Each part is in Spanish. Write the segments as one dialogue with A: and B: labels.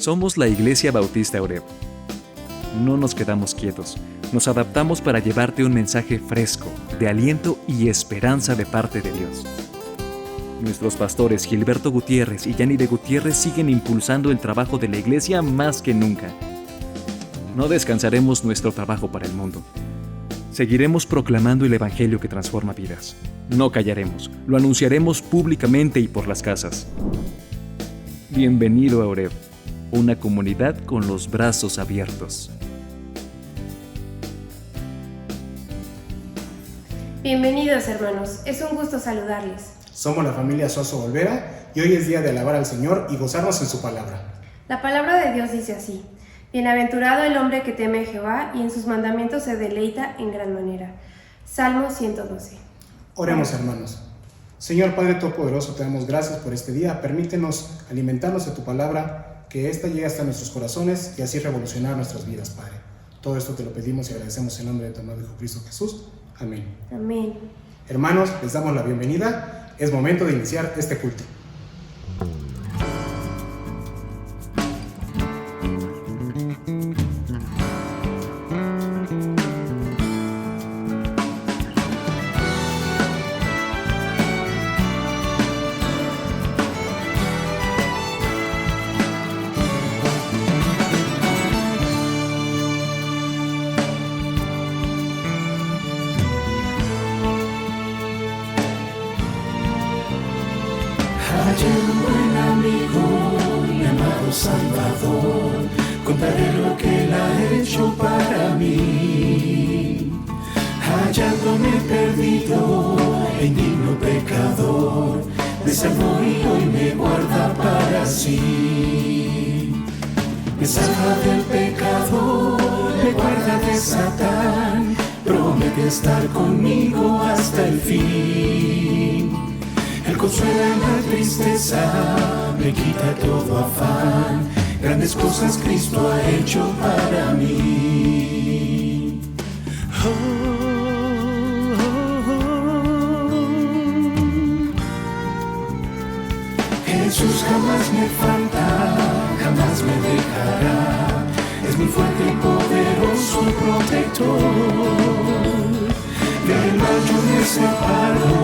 A: Somos la Iglesia Bautista Oreb. No nos quedamos quietos, nos adaptamos para llevarte un mensaje fresco, de aliento y esperanza de parte de Dios. Nuestros pastores Gilberto Gutiérrez y Yanire Gutiérrez siguen impulsando el trabajo de la Iglesia más que nunca. No descansaremos nuestro trabajo para el mundo. Seguiremos proclamando el Evangelio que transforma vidas. No callaremos, lo anunciaremos públicamente y por las casas. Bienvenido a Oreb, una comunidad con los brazos abiertos.
B: Bienvenidos, hermanos, es un gusto saludarles.
C: Somos la familia Soso Olvera y hoy es día de alabar al Señor y gozarnos en su palabra.
B: La palabra de Dios dice así: Bienaventurado el hombre que teme a Jehová y en sus mandamientos se deleita en gran manera. Salmo 112.
C: Oremos, hermanos. Señor Padre Todopoderoso, te damos gracias por este día. Permítenos alimentarnos de tu palabra, que ésta llegue hasta nuestros corazones y así revolucionar nuestras vidas, Padre. Todo esto te lo pedimos y agradecemos en nombre de tu amado Hijo Cristo Jesús. Amén.
B: Amén.
C: Hermanos, les damos la bienvenida. Es momento de iniciar este culto.
D: Salvador, contaré lo que Él ha hecho para mí. Hallándome perdido e indigno pecador, me salvó y hoy me guarda para sí. Me salva del pecado, me guarda de Satán, promete estar conmigo hasta el fin. Él consuela en la tristeza, me quita todo afán, grandes cosas Cristo ha hecho para mí. Jesús jamás me falta, jamás me dejará, es mi fuerte y poderoso protector. Del mal yo me separo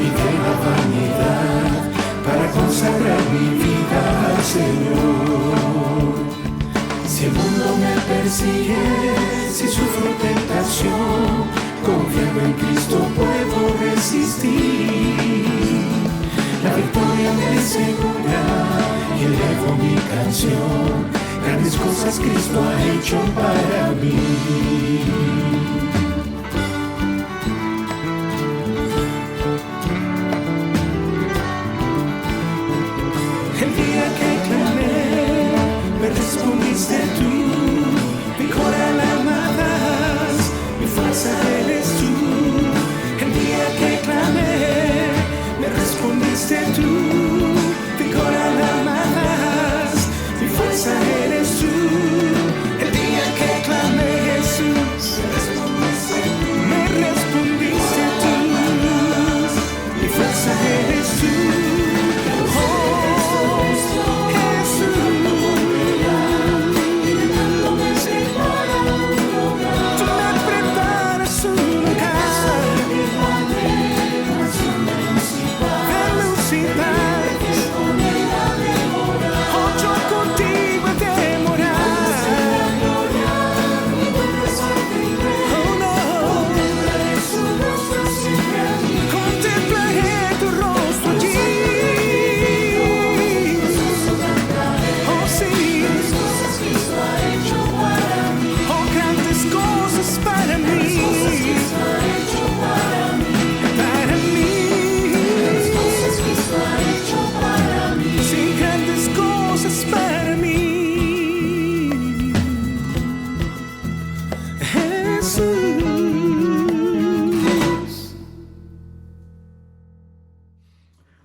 D: y de la vanidad, para consagrar mi vida al Señor. Si el mundo me persigue, si sufro tentación, confiando en Cristo puedo resistir. La victoria me asegura y elevo mi canción, grandes cosas Cristo ha hecho para mí. Respondiste tú, mi corazón amadas, mi fuerza eres tú. El día que clamé, me respondiste tú, mi corazón amadas, mi fuerza eres tú. El día que clamé, Jesús, me respondiste tú, mi fuerza eres tú.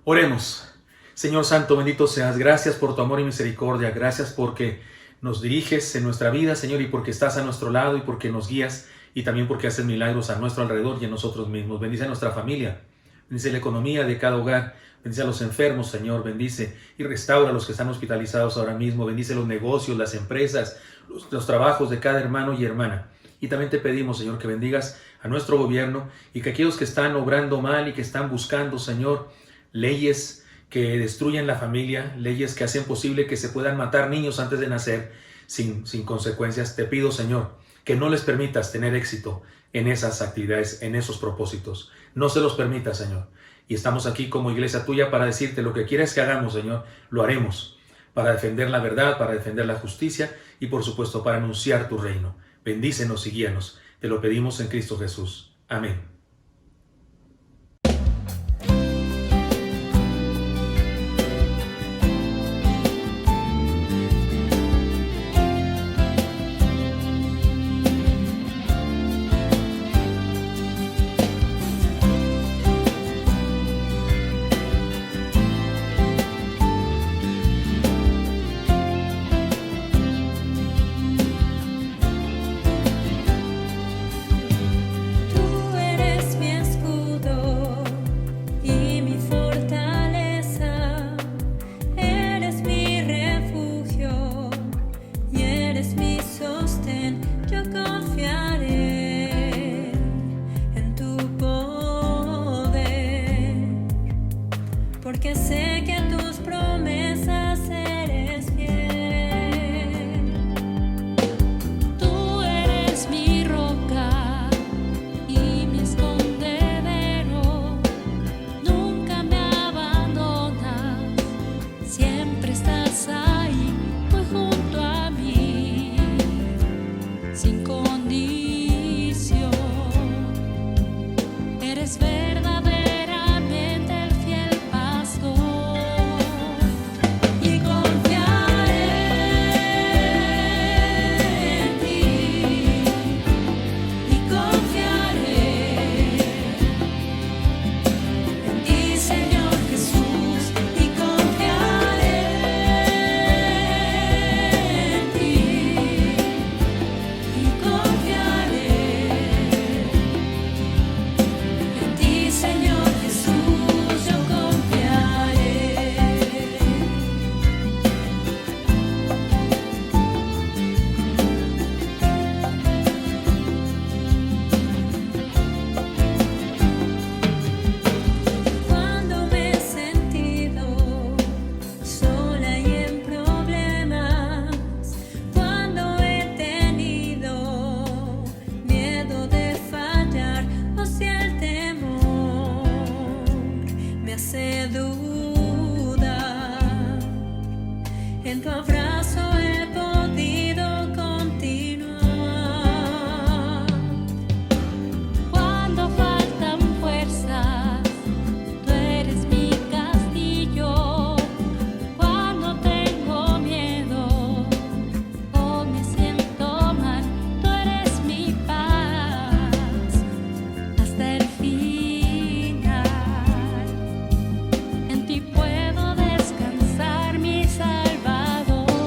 E: Oremos. Señor Santo, bendito seas. Gracias por tu amor y misericordia. Gracias porque nos diriges en nuestra vida, Señor, y porque estás a nuestro lado y porque nos guías y también porque haces milagros a nuestro alrededor y en nosotros mismos. Bendice a nuestra familia. bendice la economía de cada hogar, bendice a los enfermos, Señor, bendice y restaura a los que están hospitalizados ahora mismo, bendice los negocios, las empresas, los trabajos de cada hermano y hermana. Y también te pedimos, Señor, que bendigas a nuestro gobierno y que aquellos que están obrando mal y que están buscando, Señor, leyes que destruyen la familia, leyes que hacen posible que se puedan matar niños antes de nacer sin consecuencias. Te pido, Señor, que no les permitas tener éxito en esas actividades, en esos propósitos. No se los permitas, Señor. Y estamos aquí como iglesia tuya para decirte lo que quieres que hagamos, Señor, lo haremos. Para defender la verdad, para defender la justicia y por supuesto para anunciar tu reino. Bendícenos y guíanos. Te lo pedimos en Cristo Jesús. Amén.
F: Porque sé que tus promesas eres fiel. Tú eres mi roca y mi escondedero. Nunca me abandonas, siempre estás ahí, muy junto a mí, sin condición. Eres verdadero. En tu abrazo he podido continuar. Cuando faltan fuerzas, tú eres mi castillo. Cuando tengo miedo o me siento mal, tú eres mi paz hasta el final. En ti puedo descansar, mi Salvador.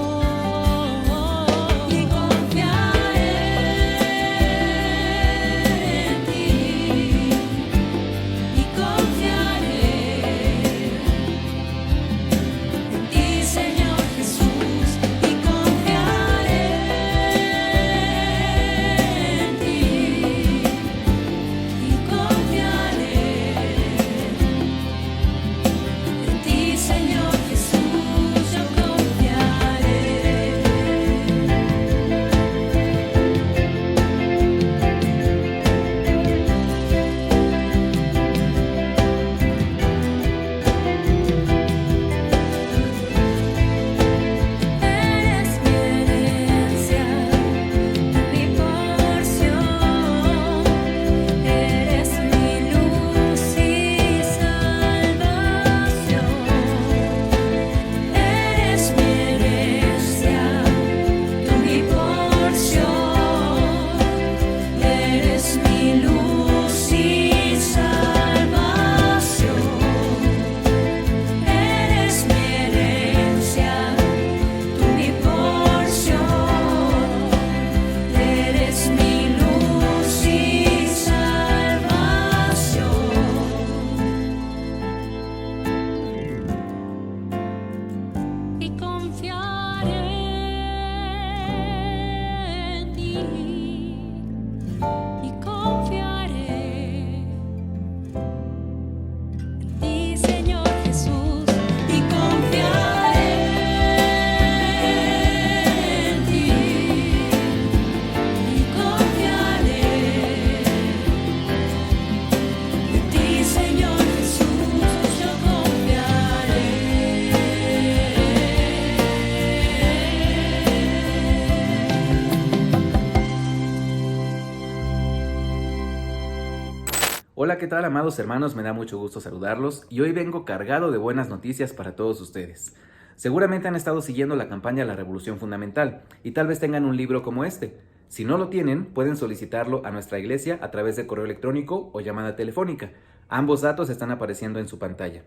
A: Hola, ¿qué tal, amados hermanos? Me da mucho gusto saludarlos y hoy vengo cargado de buenas noticias para todos ustedes. Seguramente han estado siguiendo la campaña La Revolución Fundamental y tal vez tengan un libro como este. Si no lo tienen, pueden solicitarlo a nuestra iglesia a través de correo electrónico o llamada telefónica. Ambos datos están apareciendo en su pantalla.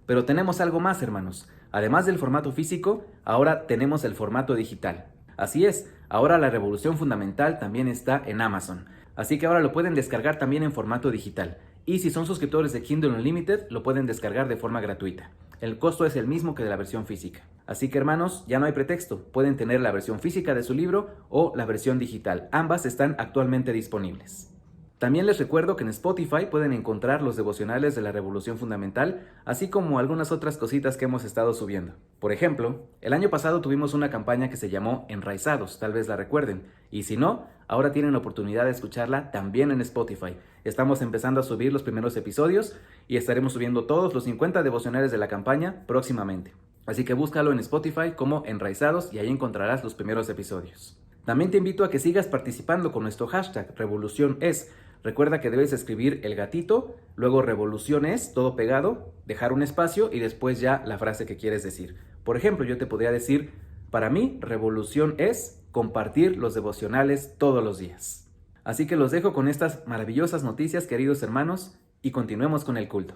A: Pero tenemos algo más, hermanos. Además del formato físico, ahora tenemos el formato digital. Así es, ahora La Revolución Fundamental también está en Amazon. Así que ahora lo pueden descargar también en formato digital. Y si son suscriptores de Kindle Unlimited, lo pueden descargar de forma gratuita. El costo es el mismo que de la versión física. Así que, hermanos, ya no hay pretexto. Pueden tener la versión física de su libro o la versión digital. Ambas están actualmente disponibles. También les recuerdo que en Spotify pueden encontrar los devocionales de la Revolución Fundamental, así como algunas otras cositas que hemos estado subiendo. Por ejemplo, el año pasado tuvimos una campaña que se llamó Enraizados, tal vez la recuerden, y si no, ahora tienen la oportunidad de escucharla también en Spotify. Estamos empezando a subir los primeros episodios y estaremos subiendo todos los 50 devocionales de la campaña próximamente. Así que búscalo en Spotify como Enraizados y ahí encontrarás los primeros episodios. También te invito a que sigas participando con nuestro hashtag RevoluciónEs. Recuerda que debes escribir el gatito, luego revolución es, todo pegado, dejar un espacio y después ya la frase que quieres decir. Por ejemplo, yo te podría decir, para mí, revolución es compartir los devocionales todos los días. Así que los dejo con estas maravillosas noticias, queridos hermanos, y continuemos con el culto.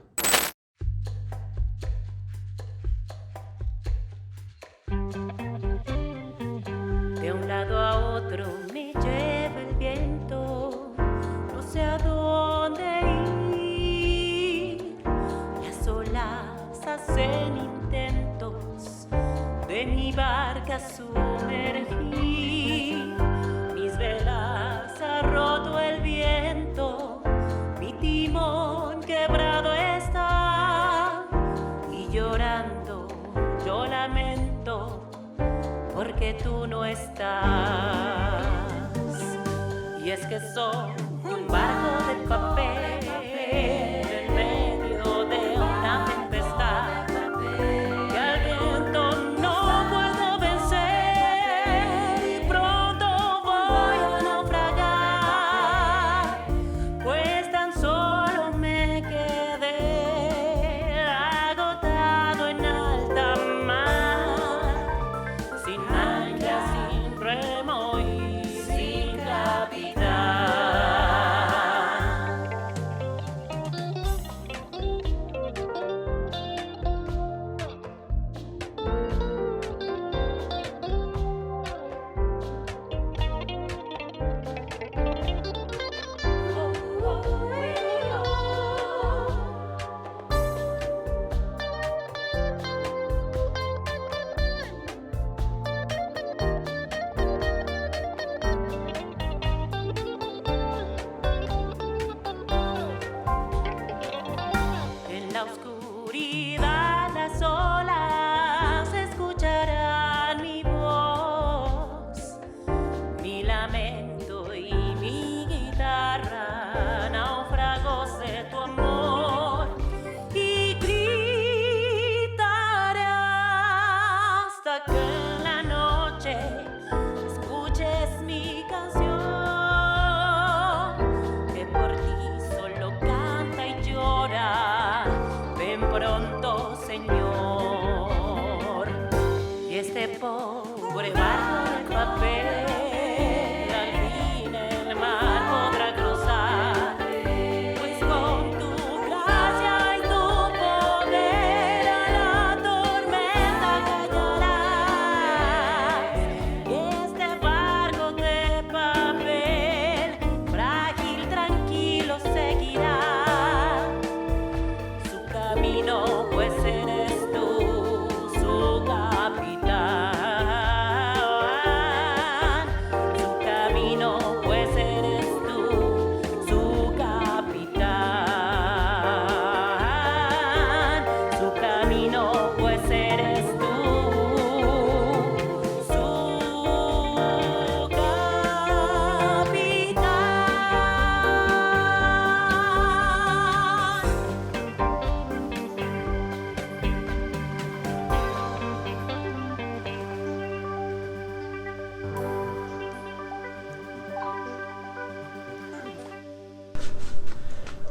G: De un lado a otro me lleva el viento, no sé a dónde ir. Las olas hacen intentos de mi barca sumergir. Mis velas ha roto el viento, mi timón quebrado está. Y llorando yo lamento porque tú no estás. Y es que soy un barco de papel en medio de una tempestad, y al viento no puedo vencer y pronto voy a naufragar, pues tan solo me quedé agotado en alta mar, sin ancla, sin remo y sin capitán. En la oscuridad las olas escucharán mi voz, mi lamento y mi guitarra, náufragos de tu amor, y gritaré hasta que en la noche escuches mi canción, que por ti solo canta y llora. Ven pronto, Señor. Y este pobre barco de papel al fin el mar podrá cruzar, pues con tu gracia y tu poder a la tormenta callarás. Y este barco de papel frágil, tranquilo seguirá su camino, pues eres tú su capitán.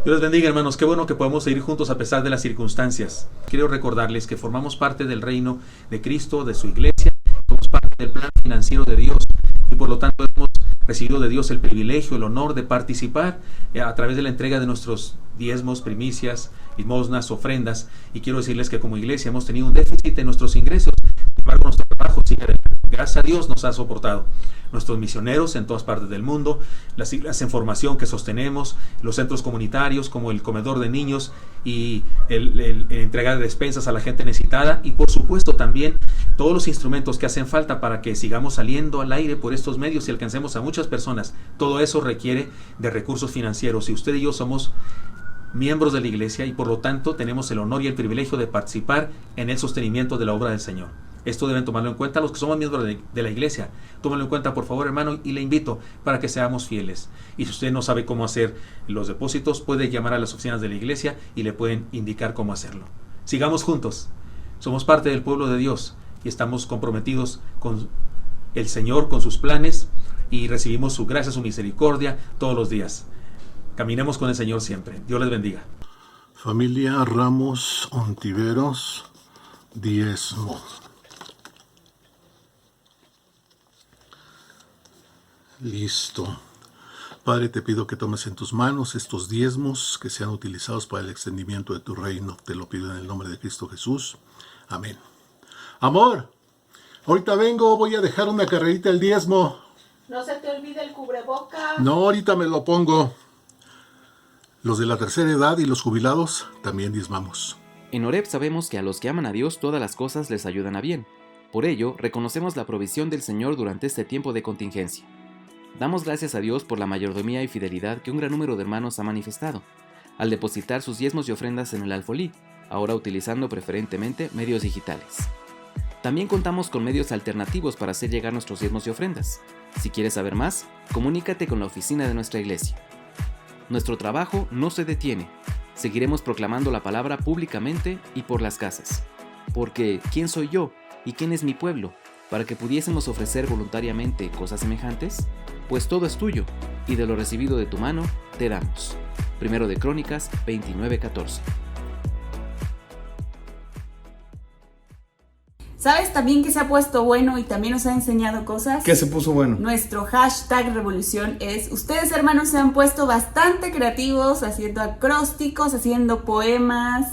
E: Dios les bendiga, hermanos. Qué bueno que podemos seguir juntos a pesar de las circunstancias. Quiero recordarles que formamos parte del reino de Cristo, de su iglesia. Somos parte del plan financiero de Dios y por lo tanto hemos recibido de Dios el privilegio, el honor de participar a través de la entrega de nuestros diezmos, primicias, limosnas, ofrendas. Y quiero decirles que como iglesia hemos tenido un déficit en nuestros ingresos. Sin embargo, nuestro trabajo sigue adelante. Gracias a Dios nos ha soportado. Nuestros misioneros en todas partes del mundo, las siglas en formación que sostenemos, los centros comunitarios como el comedor de niños y el entregar despensas a la gente necesitada, y por supuesto también todos los instrumentos que hacen falta para que sigamos saliendo al aire por estos medios y alcancemos a muchas personas. Todo eso requiere de recursos financieros y usted y yo somos miembros de la iglesia y por lo tanto tenemos el honor y el privilegio de participar en el sostenimiento de la obra del Señor. Esto deben tomarlo en cuenta los que somos miembros de la iglesia. Tómenlo en cuenta, por favor, hermano, y le invito para que seamos fieles. Y si usted no sabe cómo hacer los depósitos, puede llamar a las oficinas de la iglesia y le pueden indicar cómo hacerlo. Sigamos juntos. Somos parte del pueblo de Dios y estamos comprometidos con el Señor, con sus planes, y recibimos su gracia, su misericordia todos los días. Caminemos con el Señor siempre. Dios les bendiga.
H: Familia Ramos Ontiveros, diezmo. Listo. Padre, te pido que tomes en tus manos estos diezmos que sean utilizados para el extendimiento de tu reino. Te lo pido en el nombre de Cristo Jesús. Amén. Amor, ahorita vengo, voy a dejar una carrerita el diezmo.
I: No se te olvide el cubreboca.
H: No, ahorita me lo pongo. Los de la tercera edad y los jubilados también diezmamos.
J: En Oreb sabemos que a los que aman a Dios todas las cosas les ayudan a bien. Por ello, reconocemos la provisión del Señor durante este tiempo de contingencia. Damos gracias a Dios por la mayordomía y fidelidad que un gran número de hermanos ha manifestado, al depositar sus diezmos y ofrendas en el alfolí, ahora utilizando preferentemente medios digitales. También contamos con medios alternativos para hacer llegar nuestros diezmos y ofrendas. Si quieres saber más, comunícate con la oficina de nuestra iglesia. Nuestro trabajo no se detiene. Seguiremos proclamando la palabra públicamente y por las casas. Porque, ¿quién soy yo y quién es mi pueblo para que pudiésemos ofrecer voluntariamente cosas semejantes? Pues todo es tuyo, y de lo recibido de tu mano te damos. 1 de Crónicas 29:14.
I: ¿Sabes también que se ha puesto bueno y también nos ha enseñado cosas?
K: ¿Qué se puso bueno?
I: Nuestro hashtag revolución es: ustedes, hermanos, se han puesto bastante creativos, haciendo acrósticos, haciendo poemas.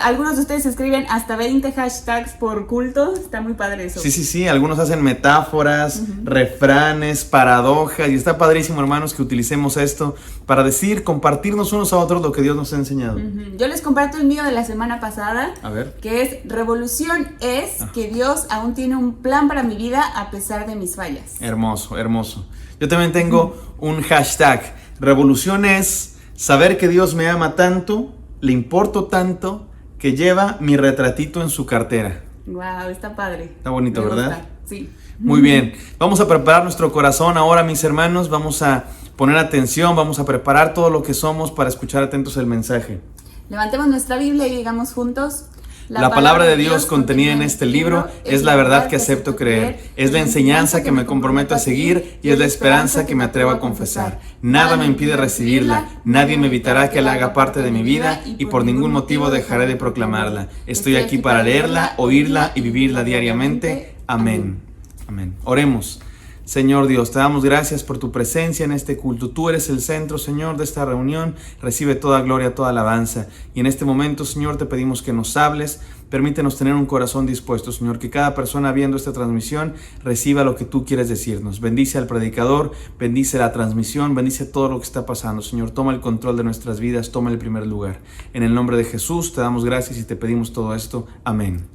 I: Algunos de ustedes escriben hasta 20 hashtags por culto. Está muy padre eso.
K: Sí. Algunos hacen metáforas, refranes, paradojas. Y está padrísimo, hermanos, que utilicemos esto para decir, compartirnos unos a otros lo que Dios nos ha enseñado.
I: Yo les comparto el mío de la semana pasada.
K: A ver.
I: Que es: revolución es que Dios aún tiene un plan para mi vida a pesar de mis fallas.
K: Hermoso. Yo también tengo un hashtag. Revolución es saber que Dios me ama tanto, le importo tanto, que lleva mi retratito en su cartera.
I: Wow, está padre.
K: Está bonito,
I: me
K: ¿verdad?
I: gusta. Sí.
K: Muy bien. Vamos a preparar nuestro corazón ahora, mis hermanos. Vamos a poner atención, vamos a preparar todo lo que somos para escuchar atentos el mensaje.
I: Levantemos nuestra Biblia y digamos juntos:
K: la palabra de Dios contenida en este libro es la verdad que acepto creer, es la enseñanza que me comprometo a seguir y es la esperanza que me atrevo a confesar. Nada me impide recibirla, nadie me evitará que la haga parte de mi vida y por ningún motivo dejaré de proclamarla. Estoy aquí para leerla, oírla y vivirla diariamente. Amén. Amén. Oremos. Señor Dios, te damos gracias por tu presencia en este culto. Tú eres el centro, Señor, de esta reunión. Recibe toda gloria, toda alabanza. Y en este momento, Señor, te pedimos que nos hables. Permítenos tener un corazón dispuesto, Señor, que cada persona viendo esta transmisión reciba lo que tú quieres decirnos. Bendice al predicador, bendice la transmisión, bendice todo lo que está pasando. Señor, toma el control de nuestras vidas, toma el primer lugar. En el nombre de Jesús te damos gracias y te pedimos todo esto. Amén.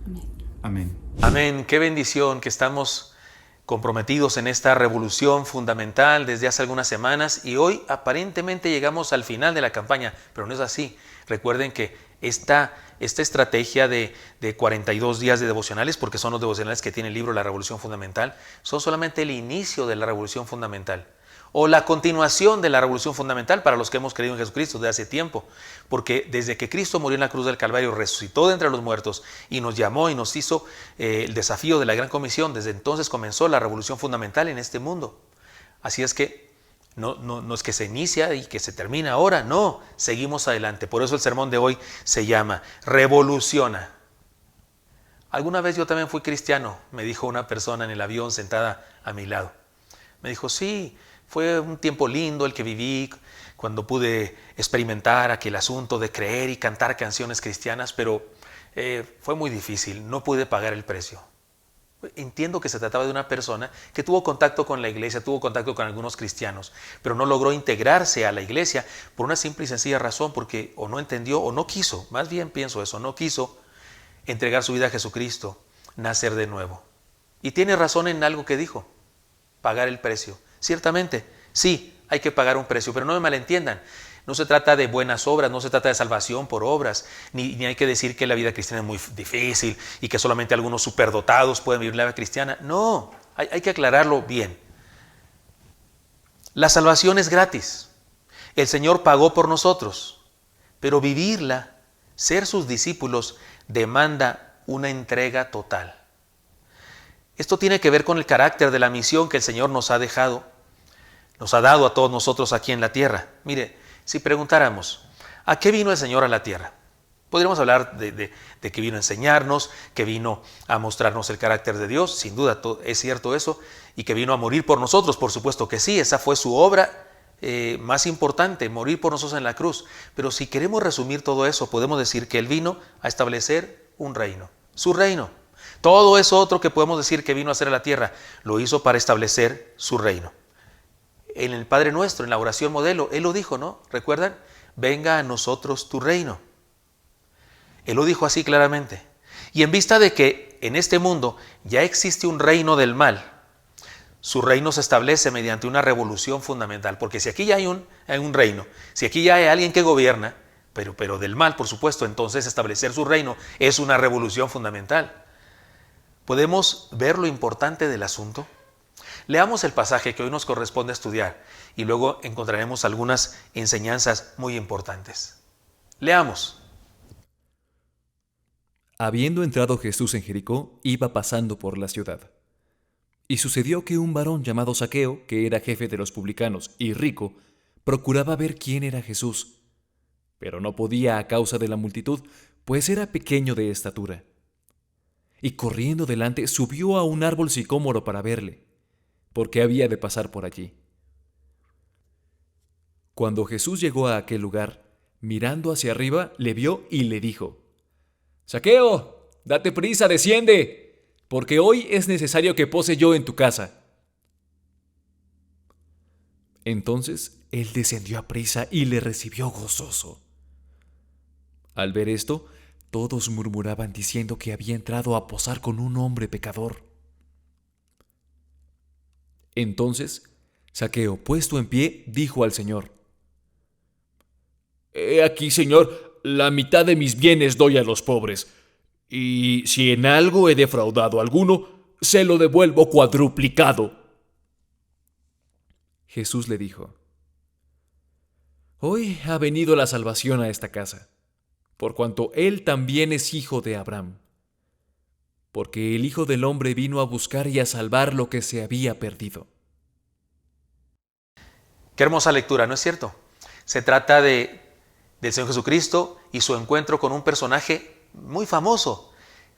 K: Amén.
E: Amén. Qué bendición que estamos comprometidos en esta revolución fundamental desde hace algunas semanas y hoy aparentemente llegamos al final de la campaña, pero no es así. Recuerden que esta estrategia de 42 días de devocionales, porque son los devocionales que tiene el libro La Revolución Fundamental, son solamente el inicio de la Revolución Fundamental o la continuación de la Revolución Fundamental para los que hemos creído en Jesucristo desde hace tiempo, porque desde que Cristo murió en la cruz del Calvario, resucitó de entre los muertos y nos llamó y nos hizo el desafío de la Gran Comisión, desde entonces comenzó la Revolución Fundamental en este mundo. Así es que No es que se inicia y que se termina ahora, no, seguimos adelante. Por eso el sermón de hoy se llama Revoluciona. Alguna vez yo también fui cristiano, me dijo una persona en el avión sentada a mi lado. Me dijo, sí, fue un tiempo lindo el que viví cuando pude experimentar aquel asunto de creer y cantar canciones cristianas, pero fue muy difícil, no pude pagar el precio. Entiendo que se trataba de una persona que tuvo contacto con la iglesia, tuvo contacto con algunos cristianos, pero no logró integrarse a la iglesia por una simple y sencilla razón, porque o no entendió o no quiso, más bien pienso eso, no quiso entregar su vida a Jesucristo, nacer de nuevo. Y tiene razón en algo que dijo, pagar el precio. Ciertamente, sí, hay que pagar un precio, pero no me malentiendan. No se trata de buenas obras, no se trata de salvación por obras, ni hay que decir que la vida cristiana es muy difícil y que solamente algunos superdotados pueden vivir la vida cristiana. No, hay que aclararlo bien. La salvación es gratis. El Señor pagó por nosotros, pero vivirla, ser sus discípulos, demanda una entrega total. Esto tiene que ver con el carácter de la misión que el Señor nos ha dejado, nos ha dado a todos nosotros aquí en la tierra. Mire, si preguntáramos, ¿a qué vino el Señor a la tierra? Podríamos hablar de que vino a enseñarnos, que vino a mostrarnos el carácter de Dios, sin duda es cierto eso, y que vino a morir por nosotros, por supuesto que sí, esa fue su obra más importante, morir por nosotros en la cruz. Pero si queremos resumir todo eso, podemos decir que Él vino a establecer un reino, su reino. Todo eso otro que podemos decir que vino a hacer a la tierra, lo hizo para establecer su reino. En el Padre Nuestro, en la oración modelo, Él lo dijo, ¿no? ¿Recuerdan? Venga a nosotros tu reino. Él lo dijo así claramente. Y en vista de que en este mundo ya existe un reino del mal, su reino se establece mediante una revolución fundamental. Porque si aquí ya hay un reino, si aquí ya hay alguien que gobierna, pero del mal, por supuesto, entonces establecer su reino es una revolución fundamental. ¿Podemos ver lo importante del asunto? Leamos el pasaje que hoy nos corresponde estudiar y luego encontraremos algunas enseñanzas muy importantes. Leamos.
A: Habiendo entrado Jesús en Jericó, iba pasando por la ciudad. Y sucedió que un varón llamado Zaqueo, que era jefe de los publicanos y rico, procuraba ver quién era Jesús, pero no podía a causa de la multitud, pues era pequeño de estatura. Y corriendo delante subió a un árbol sicómoro para verle, porque había de pasar por allí. Cuando Jesús llegó a aquel lugar, mirando hacia arriba, le vio y le dijo: «Zaqueo, date prisa, desciende, porque hoy es necesario que pose yo en tu casa». Entonces él descendió a prisa y le recibió gozoso. Al ver esto, todos murmuraban diciendo que había entrado a posar con un hombre pecador. Entonces, Zaqueo, puesto en pie, dijo al Señor: «He aquí, Señor, la mitad de mis bienes doy a los pobres, y si en algo he defraudado a alguno, se lo devuelvo cuadruplicado». Jesús le dijo: «Hoy ha venido la salvación a esta casa, por cuanto él también es hijo de Abraham. Porque el Hijo del Hombre vino a buscar y a salvar lo que se había perdido».
E: Qué hermosa lectura, ¿no es cierto? Se trata del Señor Jesucristo y su encuentro con un personaje muy famoso.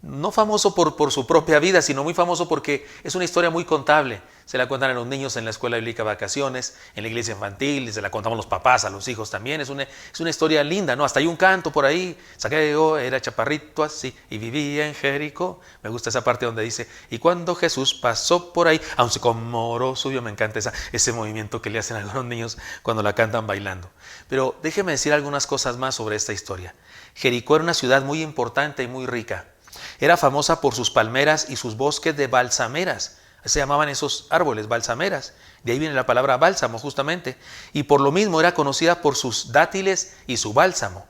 E: No famoso por su propia vida, sino muy famoso porque es una historia muy contable. Se la cuentan a los niños en la escuela bíblica vacaciones, en la iglesia infantil, se la contamos los papás, a los hijos también. Es una historia linda, ¿no? Hasta hay un canto por ahí. Zaqueo era chaparrito así y vivía en Jericó. Me gusta esa parte donde dice: y cuando Jesús pasó por ahí, aun sicómoro subió. Me encanta ese movimiento que le hacen a algunos niños cuando la cantan bailando. Pero déjeme decir algunas cosas más sobre esta historia. Jericó era una ciudad muy importante y muy rica. Era famosa por sus palmeras y sus bosques de balsameras. Se llamaban esos árboles balsameras. De ahí viene la palabra bálsamo justamente. Y por lo mismo era conocida por sus dátiles y su bálsamo.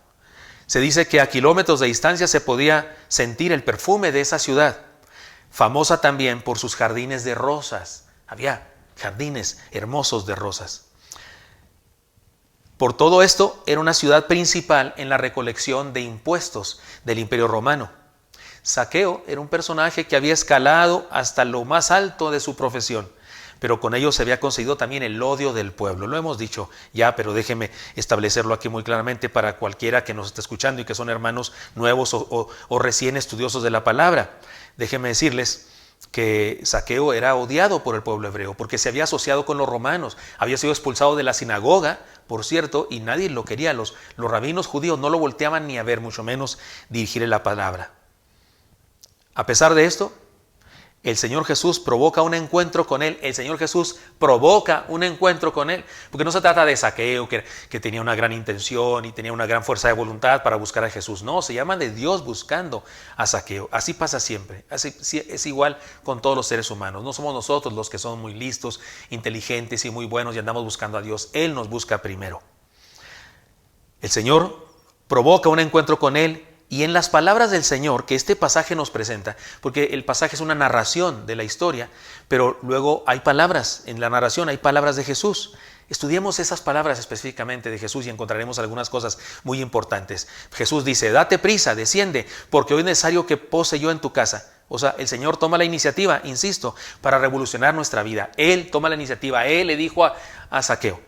E: Se dice que a kilómetros de distancia se podía sentir el perfume de esa ciudad. Famosa también por sus jardines de rosas. Había jardines hermosos de rosas. Por todo esto, era una ciudad principal en la recolección de impuestos del Imperio Romano. Zaqueo era un personaje que había escalado hasta lo más alto de su profesión. pero con ello se había conseguido también el odio del pueblo. Lo hemos dicho ya, pero déjeme establecerlo aquí muy claramente para cualquiera que nos esté escuchando y que son hermanos nuevos o recién estudiosos de la palabra. Déjenme decirles que Zaqueo era odiado por el pueblo hebreo porque se había asociado con los romanos, había sido expulsado de la sinagoga, por cierto, y nadie lo quería. Los rabinos judíos no lo volteaban ni a ver, mucho menos dirigirle la palabra. A pesar de esto, el Señor Jesús provoca un encuentro con él. El Señor Jesús provoca un encuentro con él. Porque no se trata de Zaqueo, que tenía una gran intención y tenía una gran fuerza de voluntad para buscar a Jesús. No, se llama de Dios buscando a Zaqueo. Así pasa siempre. Así, es igual con todos los seres humanos. No somos nosotros los que son muy listos, inteligentes y muy buenos y andamos buscando a Dios. Él nos busca primero. El Señor provoca un encuentro con él. Y en las palabras del Señor que este pasaje nos presenta, porque el pasaje es una narración de la historia, pero luego hay palabras, en la narración hay palabras de Jesús. Estudiemos esas palabras específicamente de Jesús y encontraremos algunas cosas muy importantes. Jesús dice, date prisa, desciende, porque hoy es necesario que pose yo en tu casa. O sea, el Señor toma la iniciativa, insisto, para revolucionar nuestra vida. Él toma la iniciativa, Él le dijo a Zaqueo,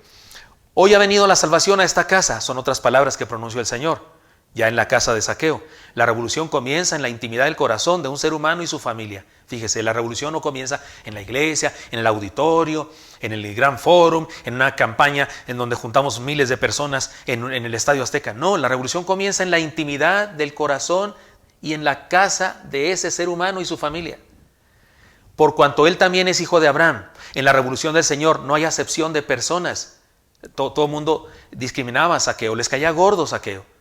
E: hoy ha venido la salvación a esta casa, son otras palabras que pronunció el Señor. Ya en la casa de Zaqueo, la revolución comienza en la intimidad del corazón de un ser humano y su familia. Fíjese, la revolución no comienza en la iglesia, en el auditorio, en el gran fórum, en una campaña en donde juntamos miles de personas en el Estadio Azteca. No, la revolución comienza en la intimidad del corazón y en la casa de ese ser humano y su familia. Por cuanto él también es hijo de Abraham, en la revolución del Señor no hay acepción de personas. Todo el mundo discriminaba a Zaqueo, les caía gordo Zaqueo.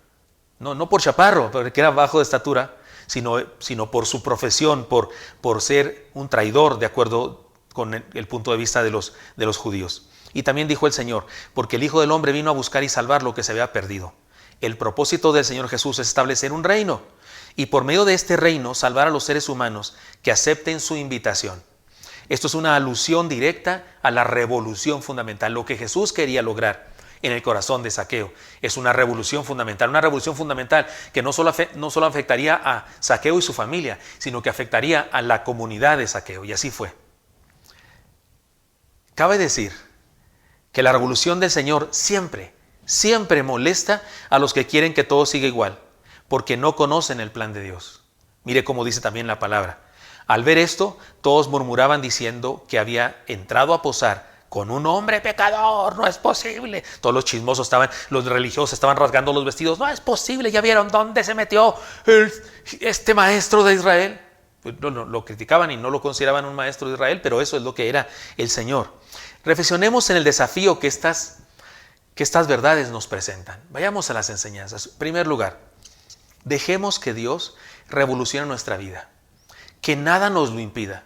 E: No por chaparro, porque era bajo de estatura, sino por su profesión, por ser un traidor, de acuerdo con el punto de vista de los judíos. Y también dijo el Señor, porque el Hijo del Hombre vino a buscar y salvar lo que se había perdido. El propósito del Señor Jesús es establecer un reino, y por medio de este reino salvar a los seres humanos que acepten su invitación. Esto es una alusión directa a la revolución fundamental, lo que Jesús quería lograr en el corazón de Zaqueo. Es una revolución fundamental que no solo afectaría a Zaqueo y su familia, sino que afectaría a la comunidad de Zaqueo, y así fue. Cabe decir que la revolución del Señor siempre molesta a los que quieren que todo siga igual, porque no conocen el plan de Dios. Mire cómo dice también la palabra. Al ver esto, todos murmuraban diciendo que había entrado a posar con un hombre pecador, no es posible. Todos los chismosos los religiosos estaban rasgando los vestidos. No es posible, ¿ya vieron dónde se metió este maestro de Israel? Pues no, lo criticaban y no lo consideraban un maestro de Israel, pero eso es lo que era el Señor. Reflexionemos en el desafío que estas verdades nos presentan. Vayamos a las enseñanzas. En primer lugar, dejemos que Dios revolucione nuestra vida, que nada nos lo impida.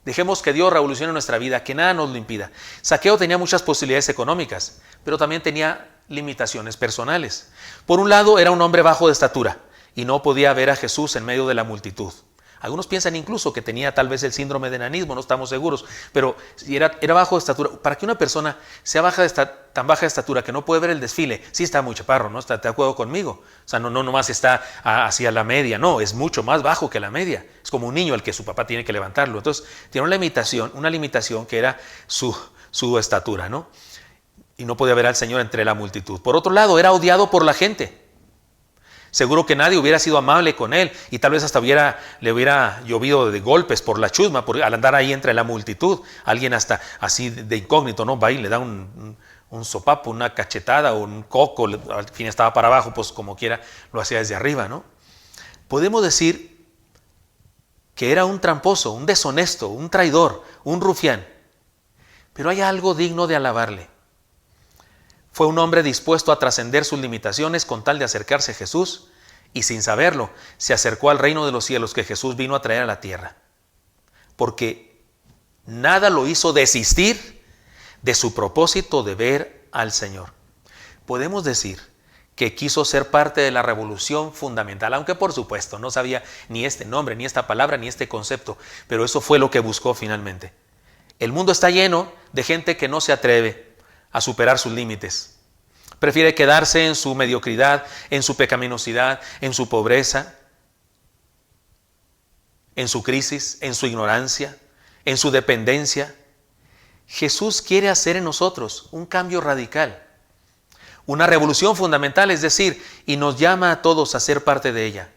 E: Dejemos que Dios revolucione nuestra vida, que nada nos lo impida. Zaqueo tenía muchas posibilidades económicas, pero también tenía limitaciones personales. Por un lado, era un hombre bajo de estatura y no podía ver a Jesús en medio de la multitud. Algunos piensan incluso que tenía tal vez el síndrome de enanismo, no estamos seguros, pero si era bajo de estatura. Para que una persona sea tan baja de estatura que no puede ver el desfile, sí está muy chaparro, ¿no? ¿Está de acuerdo conmigo? O sea, no nomás está hacia la media, no, es mucho más bajo que la media. Es como un niño al que su papá tiene que levantarlo. Entonces, tiene una limitación que era su estatura, ¿no? Y no podía ver al Señor entre la multitud. Por otro lado, era odiado por la gente. Seguro que nadie hubiera sido amable con él y tal vez hasta le hubiera llovido de golpes por la chusma, al andar ahí entre la multitud. Alguien hasta así de incógnito, ¿no? Va y le da un sopapo, una cachetada o un coco, al fin estaba para abajo, pues como quiera lo hacía desde arriba, ¿no? Podemos decir que era un tramposo, un deshonesto, un traidor, un rufián. Pero hay algo digno de alabarle. Fue un hombre dispuesto a trascender sus limitaciones con tal de acercarse a Jesús y sin saberlo se acercó al reino de los cielos que Jesús vino a traer a la tierra. Porque nada lo hizo desistir de su propósito de ver al Señor. Podemos decir que quiso ser parte de la revolución fundamental, aunque por supuesto no sabía ni este nombre, ni esta palabra, ni este concepto, pero eso fue lo que buscó finalmente. El mundo está lleno de gente que no se atreve a superar sus límites. Prefiere quedarse en su mediocridad, en su pecaminosidad, en su pobreza, en su crisis, en su ignorancia, en su dependencia. Jesús quiere hacer en nosotros un cambio radical, una revolución fundamental, es decir, y nos llama a todos a ser parte de ella.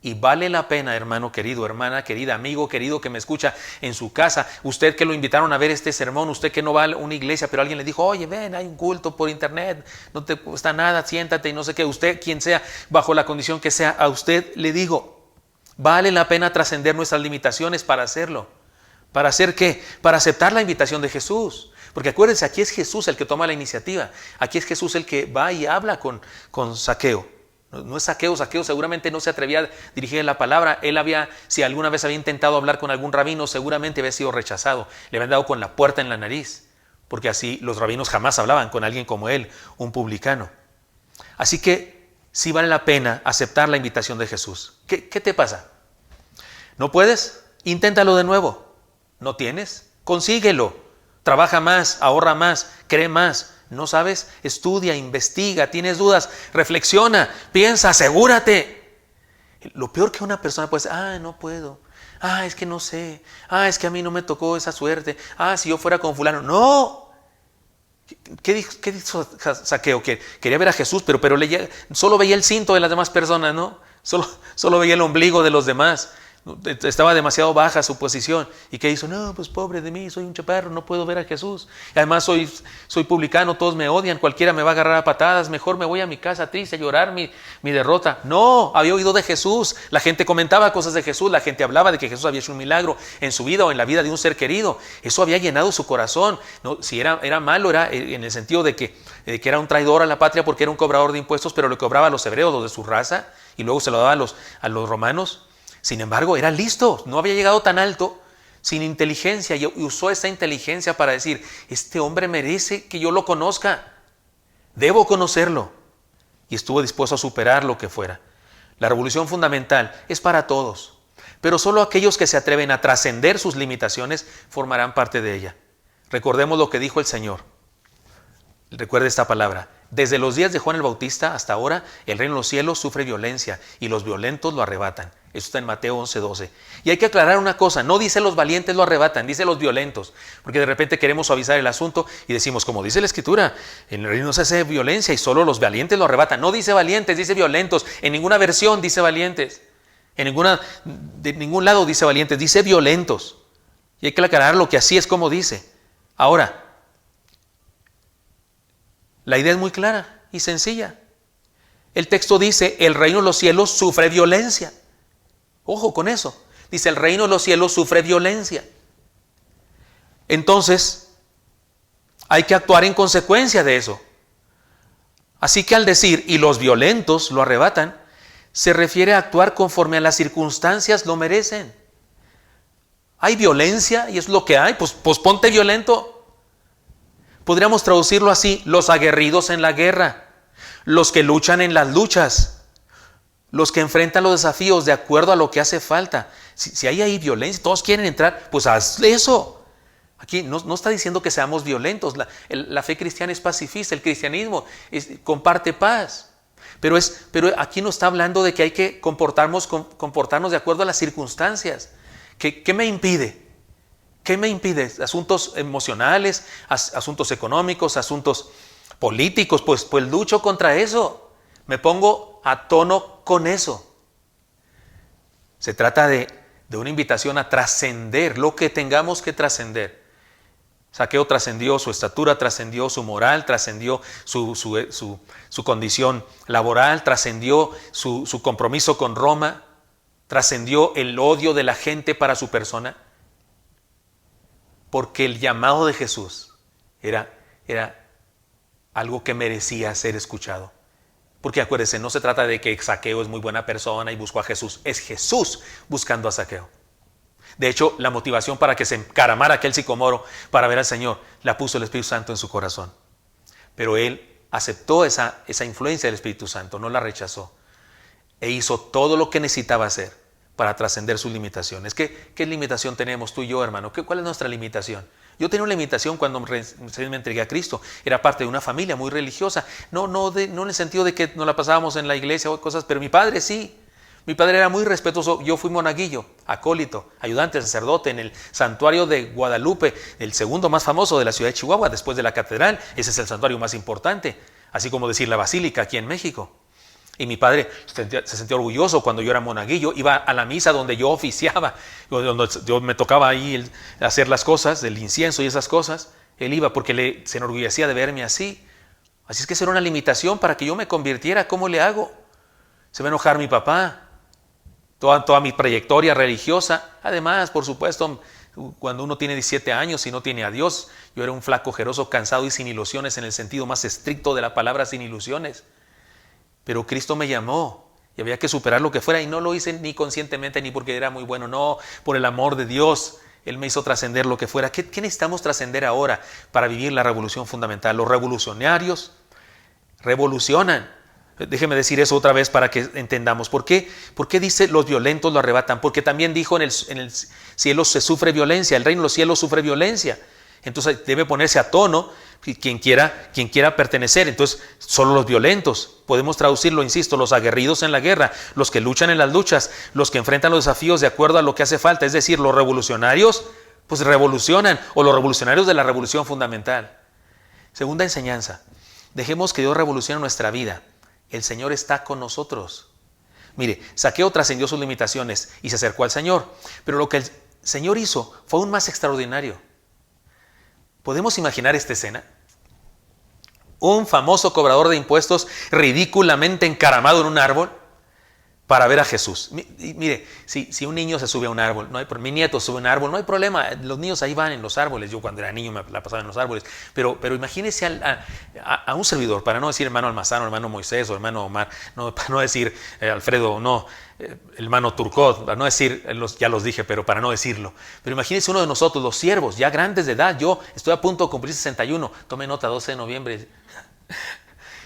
E: Y vale la pena, hermano querido, hermana querida, amigo querido que me escucha en su casa, usted que lo invitaron a ver este sermón, usted que no va a una iglesia, pero alguien le dijo, oye, ven, hay un culto por internet, no te cuesta nada, siéntate y no sé qué, usted, quien sea, bajo la condición que sea, a usted le digo, vale la pena trascender nuestras limitaciones para hacerlo. ¿Para hacer qué? Para aceptar la invitación de Jesús. Porque acuérdense, aquí es Jesús el que toma la iniciativa, aquí es Jesús el que va y habla con Zaqueo. No es Zaqueo seguramente no se atrevía a dirigir la palabra. Él si alguna vez había intentado hablar con algún rabino, seguramente había sido rechazado. Le habían dado con la puerta en la nariz, porque así los rabinos jamás hablaban con alguien como él, un publicano. Así que sí vale la pena aceptar la invitación de Jesús. ¿Qué te pasa? ¿No puedes? Inténtalo de nuevo. ¿No tienes? Consíguelo. Trabaja más, ahorra más, cree más. ¿No sabes? Estudia, investiga, tienes dudas, reflexiona, piensa, asegúrate. Lo peor que una persona puede decir, no puedo, es que no sé, es que a mí no me tocó esa suerte, si yo fuera con fulano. ¡No! ¿Qué dijo Zaqueo? Que quería ver a Jesús, pero solo veía el cinto de las demás personas, ¿no? Solo veía el ombligo de los demás. Estaba demasiado baja su posición. ¿Y qué hizo? No, pues pobre de mí, soy un chaparro, no puedo ver a Jesús. Y además soy publicano, todos me odian, cualquiera me va a agarrar a patadas, mejor me voy a mi casa triste a llorar mi derrota. No, había oído de Jesús, la gente comentaba cosas de Jesús, la gente hablaba de que Jesús había hecho un milagro en su vida o en la vida de un ser querido. Eso había llenado su corazón. No, si era malo, era en el sentido de que era un traidor a la patria porque era un cobrador de impuestos, pero le cobraba a los hebreos, los de su raza, y luego se lo daba a los romanos. Sin embargo, era listo, no había llegado tan alto, sin inteligencia, y usó esa inteligencia para decir, este hombre merece que yo lo conozca, debo conocerlo. Y estuvo dispuesto a superar lo que fuera. La revolución fundamental es para todos, pero solo aquellos que se atreven a trascender sus limitaciones formarán parte de ella. Recordemos lo que dijo el Señor. Recuerde esta palabra. Desde los días de Juan el Bautista hasta ahora, el reino de los cielos sufre violencia y los violentos lo arrebatan. Eso está en Mateo 11:12. Y hay que aclarar una cosa, no dice los valientes lo arrebatan, dice los violentos. Porque de repente queremos suavizar el asunto y decimos, como dice la Escritura, en el reino no se hace violencia y solo los valientes lo arrebatan. No dice valientes, dice violentos. En ninguna versión dice valientes. De ningún lado dice valientes, dice violentos. Y hay que aclarar lo que así es como dice. Ahora, la idea es muy clara y sencilla. El texto dice, el reino de los cielos sufre violencia. Ojo con eso. Dice, el reino de los cielos sufre violencia. Entonces, hay que actuar en consecuencia de eso. Así que al decir, y los violentos lo arrebatan, se refiere a actuar conforme a las circunstancias lo merecen. Hay violencia y es lo que hay, pues ponte violento. Podríamos traducirlo así, los aguerridos en la guerra, los que luchan en las luchas, los que enfrentan los desafíos de acuerdo a lo que hace falta. Si hay ahí violencia, todos quieren entrar, pues haz eso. Aquí no está diciendo que seamos violentos, la fe cristiana es pacifista, el cristianismo comparte paz. Pero aquí no está hablando de que hay que comportarnos de acuerdo a las circunstancias. ¿Qué me impide? ¿Qué me impide? Asuntos emocionales, asuntos económicos, asuntos políticos, pues lucho contra eso. Me pongo a tono con eso. Se trata de una invitación a trascender lo que tengamos que trascender. Zaqueo trascendió su estatura, trascendió su moral, trascendió su condición laboral, trascendió su compromiso con Roma, trascendió el odio de la gente para su persona. Porque el llamado de Jesús era algo que merecía ser escuchado. Porque acuérdense, no se trata de que Zaqueo es muy buena persona y buscó a Jesús. Es Jesús buscando a Zaqueo. De hecho, la motivación para que se encaramara aquel sicomoro para ver al Señor, la puso el Espíritu Santo en su corazón. Pero él aceptó esa influencia del Espíritu Santo, no la rechazó. E hizo todo lo que necesitaba hacer para trascender sus limitaciones. ¿Qué limitación tenemos tú y yo, hermano? ¿Cuál es nuestra limitación? Yo tenía una limitación cuando me entregué a Cristo. Era parte de una familia muy religiosa. No en el sentido de que nos la pasábamos en la iglesia o cosas, pero mi padre sí. Mi padre era muy respetuoso. Yo fui monaguillo, acólito, ayudante, sacerdote en el santuario de Guadalupe, el segundo más famoso de la ciudad de Chihuahua, después de la catedral. Ese es el santuario más importante, así como decir la basílica aquí en México. Y mi padre se sentía orgulloso cuando yo era monaguillo. Iba a la misa donde yo oficiaba, donde me tocaba ahí hacer las cosas, del incienso y esas cosas. Él iba porque se enorgullecía de verme así. Así es que esa era una limitación para que yo me convirtiera. ¿Cómo le hago? Se va a enojar mi papá. Toda mi trayectoria religiosa. Además, por supuesto, cuando uno tiene 17 años y no tiene a Dios, yo era un flaco ojeroso, cansado y sin ilusiones en el sentido más estricto de la palabra, sin ilusiones. Pero Cristo me llamó y había que superar lo que fuera, y no lo hice ni conscientemente ni porque era muy bueno, no, por el amor de Dios. Él me hizo trascender lo que fuera. ¿Qué necesitamos trascender ahora para vivir la revolución fundamental? Los revolucionarios revolucionan. Déjeme decir eso otra vez para que entendamos. ¿Por qué dice los violentos lo arrebatan? Porque también dijo en el cielo se sufre violencia, el reino de los cielos sufre violencia. Entonces debe ponerse a tono quien quiera pertenecer. Entonces solo los violentos, podemos traducirlo, insisto, los aguerridos en la guerra, los que luchan en las luchas, los que enfrentan los desafíos de acuerdo a lo que hace falta. Es decir, los revolucionarios pues revolucionan, o los revolucionarios de la revolución fundamental. Segunda enseñanza, dejemos que Dios revolucione nuestra vida. El Señor está con nosotros. Mire, Zaqueo trascendió sus limitaciones y se acercó al Señor, pero lo que el Señor hizo fue aún más extraordinario. ¿Podemos imaginar esta escena? Un famoso cobrador de impuestos ridículamente encaramado en un árbol para ver a Jesús. Mire, si un niño se sube a un árbol, mi nieto sube a un árbol, no hay problema, los niños ahí van en los árboles. Yo cuando era niño me la pasaba en los árboles, pero imagínese a un servidor, para no decir hermano Almazán, hermano Moisés o hermano Omar, para no decir Alfredo, no, hermano Turcot, para no decir, ya los dije, pero para no decirlo. Pero imagínese uno de nosotros, los siervos, ya grandes de edad, yo estoy a punto de cumplir 61, tome nota, 12 de noviembre.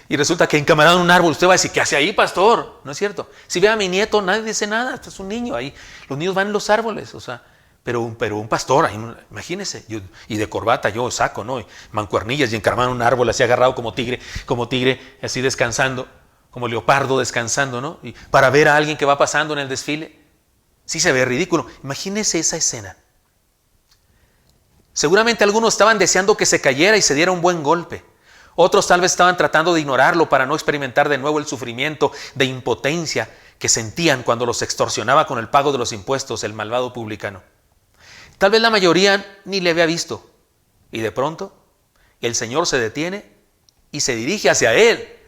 E: Y resulta que encamarado en un árbol, usted va a decir, ¿qué hace ahí, pastor? No es cierto. Si ve a mi nieto, nadie dice nada, este es un niño ahí. Los niños van en los árboles, o sea, pero un pastor, ahí, imagínese, y de corbata, yo saco, ¿no? Y mancuernillas y encaramado en un árbol, así agarrado como tigre, así descansando, como leopardo descansando, ¿no? Y para ver a alguien que va pasando en el desfile. Sí se ve ridículo. Imagínese esa escena. Seguramente algunos estaban deseando que se cayera y se diera un buen golpe. Otros tal vez estaban tratando de ignorarlo para no experimentar de nuevo el sufrimiento de impotencia que sentían cuando los extorsionaba con el pago de los impuestos el malvado publicano. Tal vez la mayoría ni le había visto. Y de pronto, el Señor se detiene y se dirige hacia él.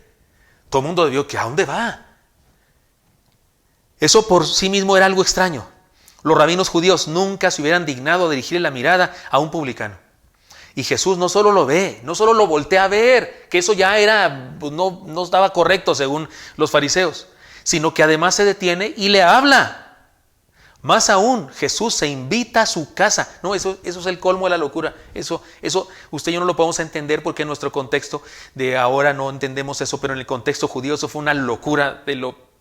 E: Todo el mundo debió que ¿a dónde va? Eso por sí mismo era algo extraño. Los rabinos judíos nunca se hubieran dignado a dirigirle la mirada a un publicano. Y Jesús no solo lo ve, no solo lo voltea a ver, que eso ya era, pues no estaba correcto según los fariseos, sino que además se detiene y le habla. Más aún, Jesús se invita a su casa. No, eso es el colmo de la locura. Eso usted y yo no lo podemos entender porque en nuestro contexto de ahora no entendemos eso, pero en el contexto judío eso fue una locura de lo...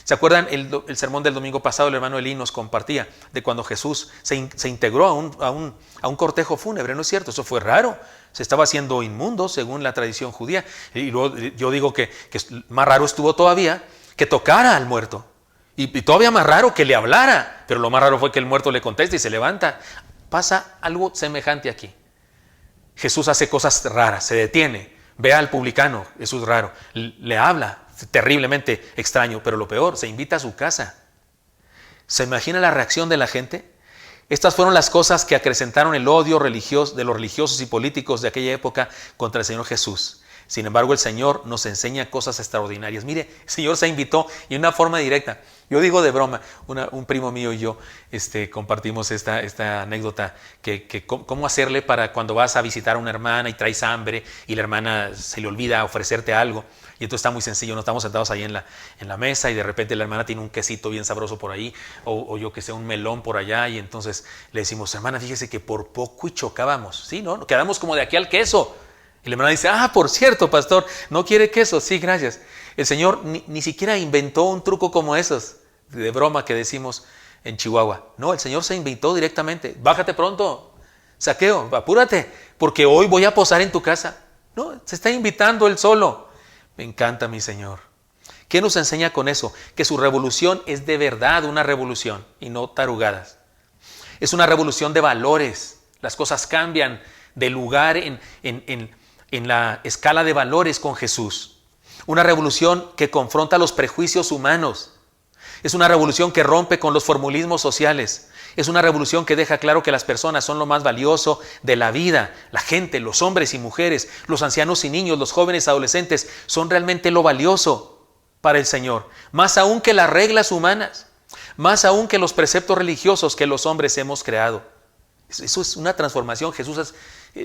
E: ¿Se acuerdan el sermón del domingo pasado? El hermano Elí nos compartía de cuando Jesús se integró a un cortejo fúnebre. No es cierto, eso fue raro. Se estaba haciendo inmundo según la tradición judía. Y luego yo digo que más raro estuvo todavía que tocara al muerto. Y todavía más raro que le hablara. Pero lo más raro fue que el muerto le contesta y se levanta. Pasa algo semejante aquí. Jesús hace cosas raras, se detiene, ve al publicano, eso es raro, le habla. Terriblemente extraño, pero lo peor, se invita a su casa. ¿Se imagina la reacción de la gente? Estas fueron las cosas que acrecentaron el odio religioso de los religiosos y políticos de aquella época contra el Señor Jesús. Sin embargo, el Señor nos enseña cosas extraordinarias. Mire, el Señor se invitó y en una forma directa. Yo digo de broma, un primo mío y yo compartimos esta anécdota, que cómo hacerle para cuando vas a visitar a una hermana y traes hambre y la hermana se le olvida ofrecerte algo. Y entonces está muy sencillo, no estamos sentados ahí en la mesa y de repente la hermana tiene un quesito bien sabroso por ahí o yo que sé, un melón por allá y entonces le decimos, hermana, fíjese que por poco y chocábamos, ¿sí? ¿No? Quedamos como de aquí al queso. Y la hermana dice, por cierto, pastor, ¿no quiere queso? Sí, gracias. El Señor ni siquiera inventó un truco como esos de broma que decimos en Chihuahua. No, el Señor se invitó directamente. Bájate pronto, Zaqueo, apúrate, porque hoy voy a posar en tu casa. No, se está invitando él solo. Me encanta mi Señor. ¿Qué nos enseña con eso? Que su revolución es de verdad una revolución y no tarugadas. Es una revolución de valores. Las cosas cambian de lugar en la escala de valores con Jesús. Una revolución que confronta los prejuicios humanos. Es una revolución que rompe con los formulismos sociales. Es una revolución que deja claro que las personas son lo más valioso de la vida. La gente, los hombres y mujeres, los ancianos y niños, los jóvenes y adolescentes son realmente lo valioso para el Señor. Más aún que las reglas humanas. Más aún que los preceptos religiosos que los hombres hemos creado. Eso es una transformación. Jesús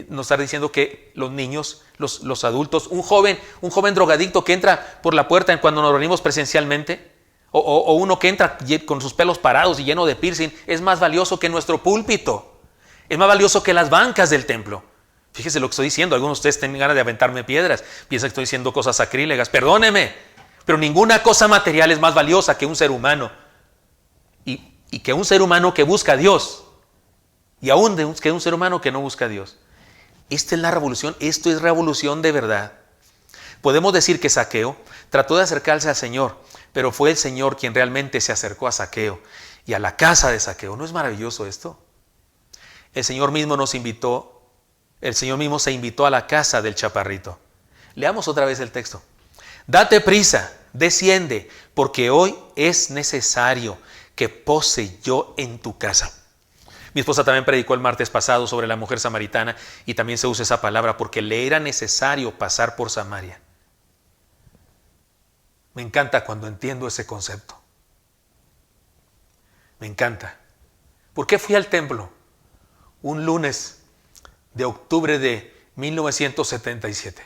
E: nos está diciendo que los niños, los adultos, un joven drogadicto que entra por la puerta cuando nos reunimos presencialmente, o uno que entra con sus pelos parados y lleno de piercing, es más valioso que nuestro púlpito. Es más valioso que las bancas del templo. Fíjese lo que estoy diciendo. Algunos de ustedes tienen ganas de aventarme piedras. Piensan que estoy diciendo cosas sacrílegas. Perdóneme. Pero ninguna cosa material es más valiosa que un ser humano. Y que un ser humano que busca a Dios. Y aún que un ser humano que no busca a Dios. Esta es la revolución. Esto es revolución de verdad. Podemos decir que Zaqueo trató de acercarse al Señor, pero fue el Señor quien realmente se acercó a Zaqueo y a la casa de Zaqueo. ¿No es maravilloso esto? El Señor mismo se invitó a la casa del chaparrito. Leamos otra vez el texto. Date prisa, desciende, porque hoy es necesario que pose yo en tu casa. Mi esposa también predicó el martes pasado sobre la mujer samaritana y también se usa esa palabra porque le era necesario pasar por Samaria. Me encanta cuando entiendo ese concepto. Me encanta. ¿Por qué fui al templo un lunes de octubre de 1977?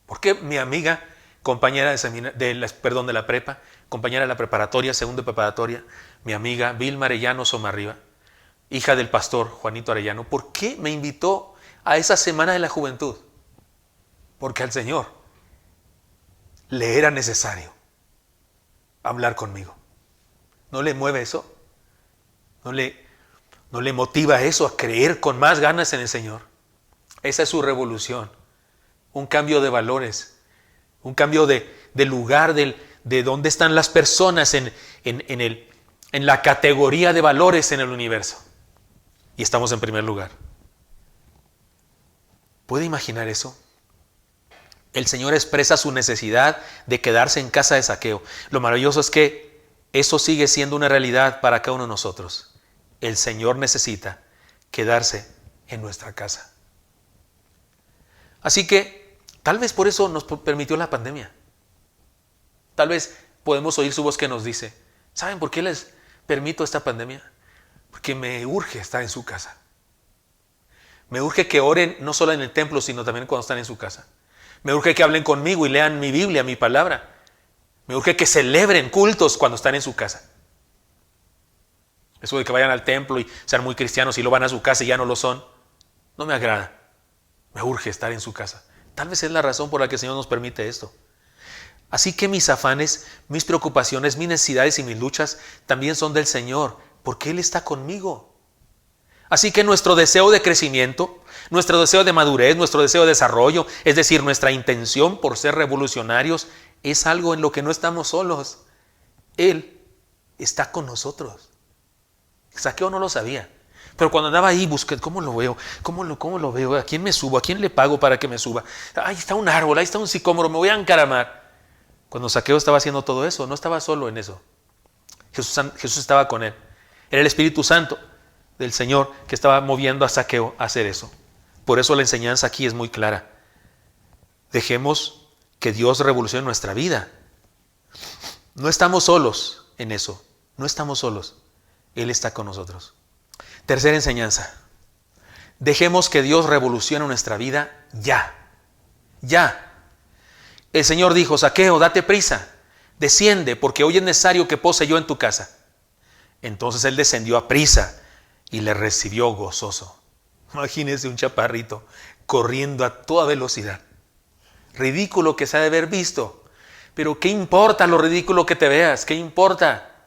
E: ¿Por qué mi amiga, compañera de la prepa, compañera de la preparatoria, segunda preparatoria, mi amiga Vilma Arellano Somarriba, hija del pastor Juanito Arellano, ¿por qué me invitó a esa semana de la juventud? Porque al Señor le era necesario hablar conmigo. ¿No le mueve eso? ¿No le motiva eso a creer con más ganas en el Señor? Esa es su revolución. Un cambio de valores. Un cambio de lugar de dónde están las personas en la categoría de valores en el universo. Y estamos en primer lugar. ¿Puede imaginar eso? El Señor expresa su necesidad de quedarse en casa de Zaqueo. Lo maravilloso es que eso sigue siendo una realidad para cada uno de nosotros. El Señor necesita quedarse en nuestra casa. Así que tal vez por eso nos permitió la pandemia. Tal vez podemos oír su voz que nos dice, ¿saben por qué les permito esta pandemia? Porque me urge estar en su casa. Me urge que oren no solo en el templo, sino también cuando están en su casa. Me urge que hablen conmigo y lean mi Biblia, mi palabra. Me urge que celebren cultos cuando están en su casa. Eso de que vayan al templo y sean muy cristianos y luego van a su casa y ya no lo son, no me agrada. Me urge estar en su casa. Tal vez es la razón por la que el Señor nos permite esto. Así que mis afanes, mis preocupaciones, mis necesidades y mis luchas también son del Señor, porque Él está conmigo. Así que nuestro deseo de crecimiento, nuestro deseo de madurez, nuestro deseo de desarrollo, es decir, nuestra intención por ser revolucionarios, es algo en lo que no estamos solos. Él está con nosotros. Zaqueo no lo sabía, pero cuando andaba ahí busqué, ¿cómo lo veo? ¿Cómo lo veo? ¿A quién me subo? ¿A quién le pago para que me suba? Ahí está un árbol, ahí está un sicómoro, me voy a encaramar. Cuando Zaqueo estaba haciendo todo eso, no estaba solo en eso. Jesús estaba con él. Era el Espíritu Santo del Señor que estaba moviendo a Zaqueo a hacer eso. Por eso la enseñanza aquí es muy clara. Dejemos que Dios revolucione nuestra vida. No estamos solos en eso. No estamos solos. Él está con nosotros. Tercera enseñanza. Dejemos que Dios revolucione nuestra vida ya. Ya. El Señor dijo, Zaqueo, date prisa. Desciende, porque hoy es necesario que pose yo en tu casa. Entonces él descendió a prisa y le recibió gozoso. Imagínese un chaparrito corriendo a toda velocidad. Ridículo que se ha de haber visto. Pero ¿qué importa lo ridículo que te veas? ¿Qué importa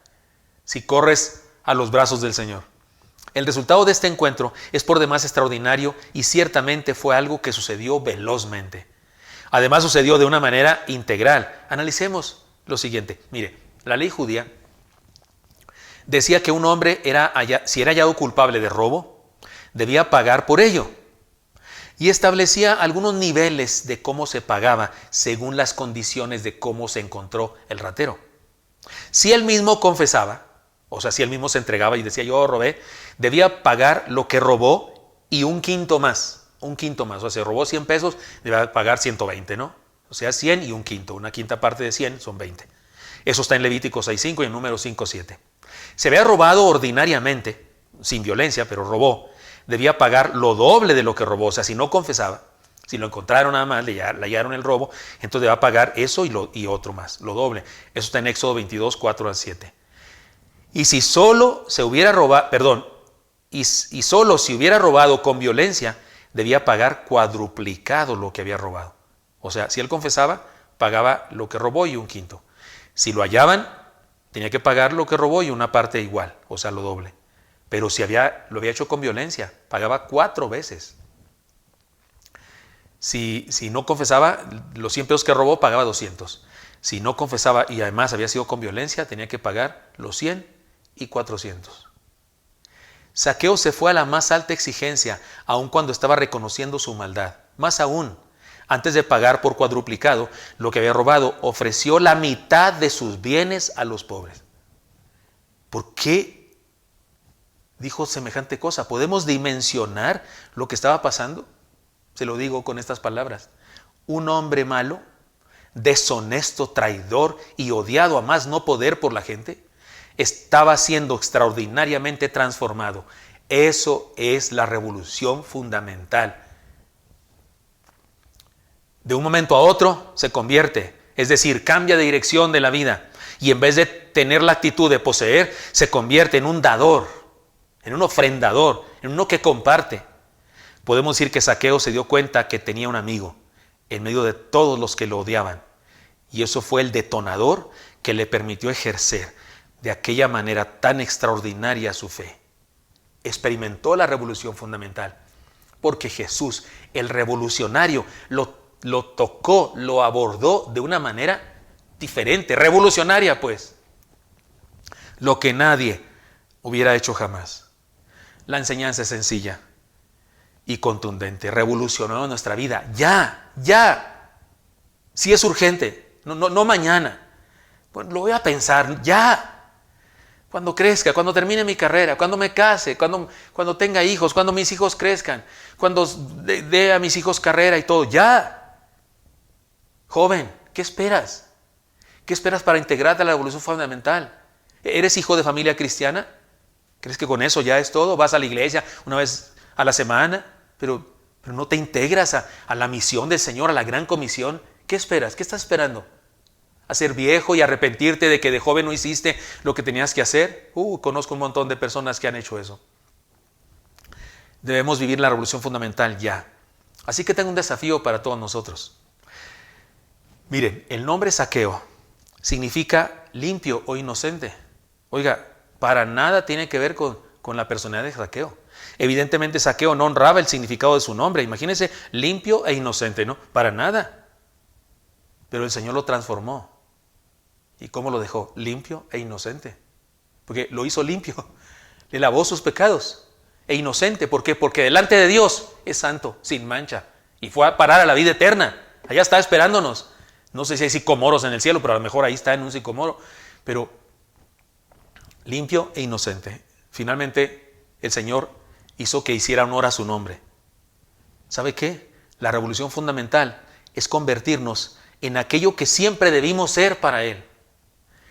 E: si corres a los brazos del Señor? El resultado de este encuentro es por demás extraordinario y ciertamente fue algo que sucedió velozmente. Además sucedió de una manera integral. Analicemos lo siguiente. Mire, la ley judía decía que un hombre si era hallado culpable de robo, debía pagar por ello. Y establecía algunos niveles de cómo se pagaba según las condiciones de cómo se encontró el ratero. Si él mismo confesaba, o sea, si él mismo se entregaba y decía yo robé, debía pagar lo que robó y un quinto más. O sea, si robó 100 pesos, debía pagar 120, ¿no? O sea, 100 y un quinto. Una quinta parte de 100 son 20. Eso está en Levítico 6.5 y en Número 5.7. Se había robado ordinariamente, sin violencia, pero robó, debía pagar lo doble de lo que robó. O sea, si no confesaba, si lo encontraron nada más, le hallaron el robo, entonces debía pagar eso y otro más, lo doble. Eso está en Éxodo 22, 4 al 7. Y si solo se hubiera robado, y solo si hubiera robado con violencia, debía pagar cuadruplicado lo que había robado. O sea, si él confesaba, pagaba lo que robó y un quinto. Si lo hallaban, tenía que pagar lo que robó y una parte igual, o sea, lo doble. Pero si lo había hecho con violencia, pagaba 4 veces. Si no confesaba, los 100 pesos que robó, pagaba 200. Si no confesaba y además había sido con violencia, tenía que pagar los 100 y 400. Zaqueo se fue a la más alta exigencia, aun cuando estaba reconociendo su maldad. Más aún, antes de pagar por cuadruplicado lo que había robado, ofreció la mitad de sus bienes a los pobres. ¿Por qué dijo semejante cosa? ¿Podemos dimensionar lo que estaba pasando? Se lo digo con estas palabras. Un hombre malo, deshonesto, traidor y odiado a más no poder por la gente, estaba siendo extraordinariamente transformado. Eso es la revolución fundamental. De un momento a otro se convierte, es decir, cambia de dirección de la vida y en vez de tener la actitud de poseer, se convierte en un dador, en un ofrendador, en uno que comparte. Podemos decir que Zaqueo se dio cuenta que tenía un amigo en medio de todos los que lo odiaban. Y eso fue el detonador que le permitió ejercer de aquella manera tan extraordinaria su fe. Experimentó la revolución fundamental. Porque Jesús, el revolucionario, lo tocó, lo abordó de una manera diferente, revolucionaria pues. Lo que nadie hubiera hecho jamás. La enseñanza es sencilla y contundente. Revolucionó nuestra vida. Ya. Si es urgente, no mañana. Pues lo voy a pensar ya. Cuando crezca, cuando termine mi carrera, cuando me case, cuando tenga hijos, cuando mis hijos crezcan, cuando dé a mis hijos carrera y todo. Ya. Joven, ¿qué esperas? ¿Qué esperas para integrarte a la revolución fundamental? ¿Eres hijo de familia cristiana? ¿Crees que con eso ya es todo? ¿Vas a la iglesia una vez a la semana? Pero no te integras a la misión del Señor, a la gran comisión. ¿Qué esperas? ¿Qué estás esperando? ¿A ser viejo y arrepentirte de que de joven no hiciste lo que tenías que hacer? Conozco un montón de personas que han hecho eso. Debemos vivir la revolución fundamental ya. Así que tengo un desafío para todos nosotros. Miren, el nombre Zaqueo significa limpio o inocente. Oiga, para nada tiene que ver con la personalidad de Zaqueo. Evidentemente Zaqueo no honraba el significado de su nombre. Imagínense, limpio e inocente, ¿no? Para nada. Pero el Señor lo transformó. ¿Y cómo lo dejó? Limpio e inocente. Porque lo hizo limpio. Le lavó sus pecados. E inocente. ¿Por qué? Porque delante de Dios es santo, sin mancha. Y fue a parar a la vida eterna. Allá está esperándonos. No sé si hay sicomoros en el cielo, pero a lo mejor ahí está en un sicomoro. Pero limpio e inocente. Finalmente, el Señor hizo que hiciera honor a su nombre. ¿Sabe qué? La revolución fundamental es convertirnos en aquello que siempre debimos ser para Él.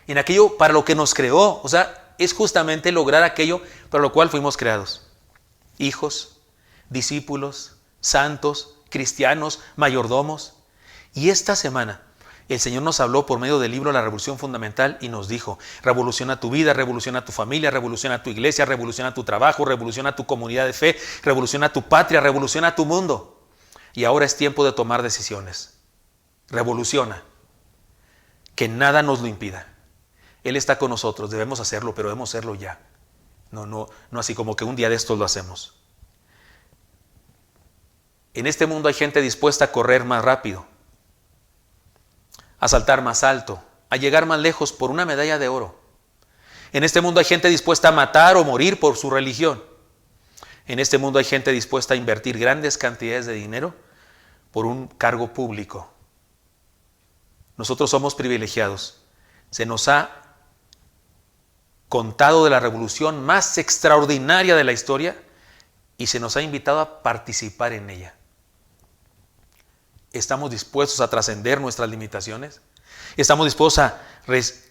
E: En aquello para lo que nos creó. O sea, es justamente lograr aquello para lo cual fuimos creados. Hijos, discípulos, santos, cristianos, mayordomos. Y esta semana el Señor nos habló por medio del libro La Revolución Fundamental y nos dijo: revoluciona tu vida, revoluciona tu familia, revoluciona tu iglesia, revoluciona tu trabajo, revoluciona tu comunidad de fe, revoluciona tu patria, revoluciona tu mundo. Y ahora es tiempo de tomar decisiones. Revoluciona. Que nada nos lo impida. Él está con nosotros, debemos hacerlo, pero debemos hacerlo ya. No así como que un día de estos lo hacemos. En este mundo hay gente dispuesta a correr más rápido, a saltar más alto, a llegar más lejos por una medalla de oro. En este mundo hay gente dispuesta a matar o morir por su religión. En este mundo hay gente dispuesta a invertir grandes cantidades de dinero por un cargo público. Nosotros somos privilegiados. Se nos ha contado de la revolución más extraordinaria de la historia y se nos ha invitado a participar en ella. ¿Estamos dispuestos a trascender nuestras limitaciones? ¿Estamos dispuestos a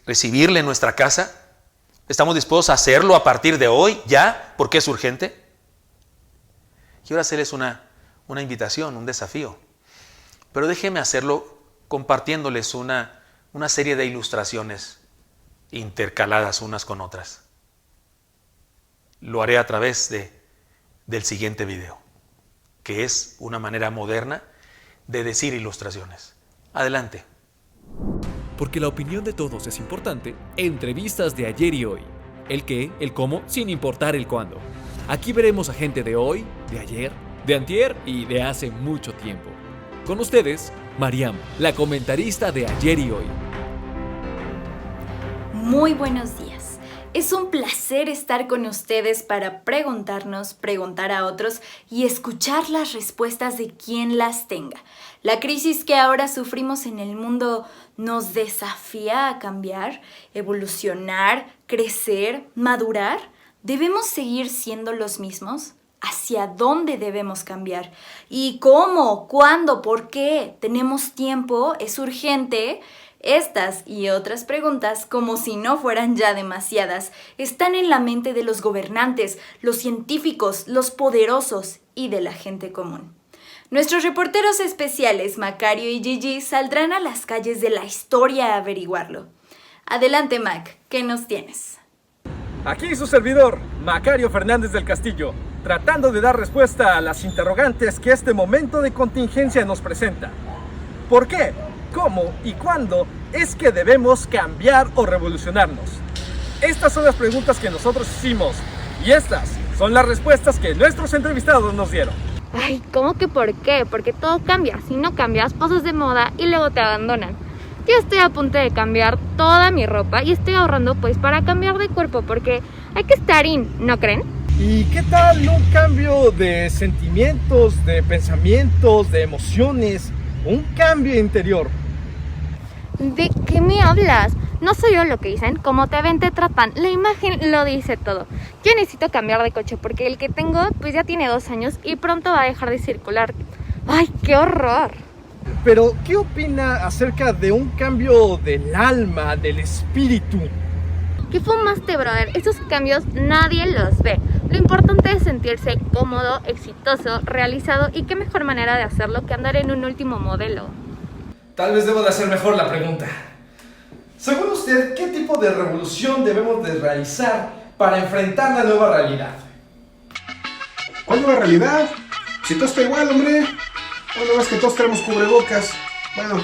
E: recibirle en nuestra casa? ¿Estamos dispuestos a hacerlo a partir de hoy, ya, porque es urgente? Quiero hacerles una invitación, un desafío. Pero déjenme hacerlo compartiéndoles una serie de ilustraciones intercaladas unas con otras. Lo haré a través del siguiente video, que es una manera moderna de decir ilustraciones. Adelante.
A: Porque la opinión de todos es importante, entrevistas de ayer y hoy. El qué, el cómo, sin importar el cuándo. Aquí veremos a gente de hoy, de ayer, de antier y de hace mucho tiempo. Con ustedes, Mariam, la comentarista de ayer y hoy.
L: Muy buenos días. Es un placer estar con ustedes para preguntarnos, preguntar a otros y escuchar las respuestas de quien las tenga. La crisis que ahora sufrimos en el mundo nos desafía a cambiar, evolucionar, crecer, madurar. ¿Debemos seguir siendo los mismos? ¿Hacia dónde debemos cambiar? ¿Y cómo? ¿Cuándo? ¿Por qué? ¿Tenemos tiempo? ¿Es urgente? Estas y otras preguntas, como si no fueran ya demasiadas, están en la mente de los gobernantes, los científicos, los poderosos y de la gente común. Nuestros reporteros especiales, Macario y Gigi, saldrán a las calles de la historia a averiguarlo. Adelante, Mac, ¿qué nos tienes?
M: Aquí su servidor, Macario Fernández del Castillo, tratando de dar respuesta a las interrogantes que este momento de contingencia nos presenta. ¿Por qué? ¿Cómo y cuándo es que debemos cambiar o revolucionarnos? Estas son las preguntas que nosotros hicimos y estas son las respuestas que nuestros entrevistados nos dieron.
N: Ay, ¿cómo que por qué? Porque todo cambia. Si no cambias, pasas de moda y luego te abandonan. Yo estoy a punto de cambiar toda mi ropa y estoy ahorrando pues para cambiar de cuerpo porque hay que estar in, ¿no creen?
M: ¿Y qué tal un cambio de sentimientos, de pensamientos, de emociones? Un cambio interior.
N: ¿De qué me hablas? No soy yo lo que dicen, como te ven te tratan, la imagen lo dice todo. Yo necesito cambiar de coche porque el que tengo pues ya tiene 2 años y pronto va a dejar de circular. ¡Ay, qué horror!
M: Pero, ¿qué opina acerca de un cambio del alma, del espíritu?
N: ¿Qué fumaste, brother? Esos cambios nadie los ve. Lo importante es sentirse cómodo, exitoso, realizado y qué mejor manera de hacerlo que andar en un último modelo.
M: Tal vez debo de hacer mejor la pregunta. Según usted, ¿qué tipo de revolución debemos de realizar para enfrentar la nueva realidad?
C: ¿Cuál nueva realidad? Si todo está igual, hombre. Bueno, es que todos tenemos cubrebocas. Bueno,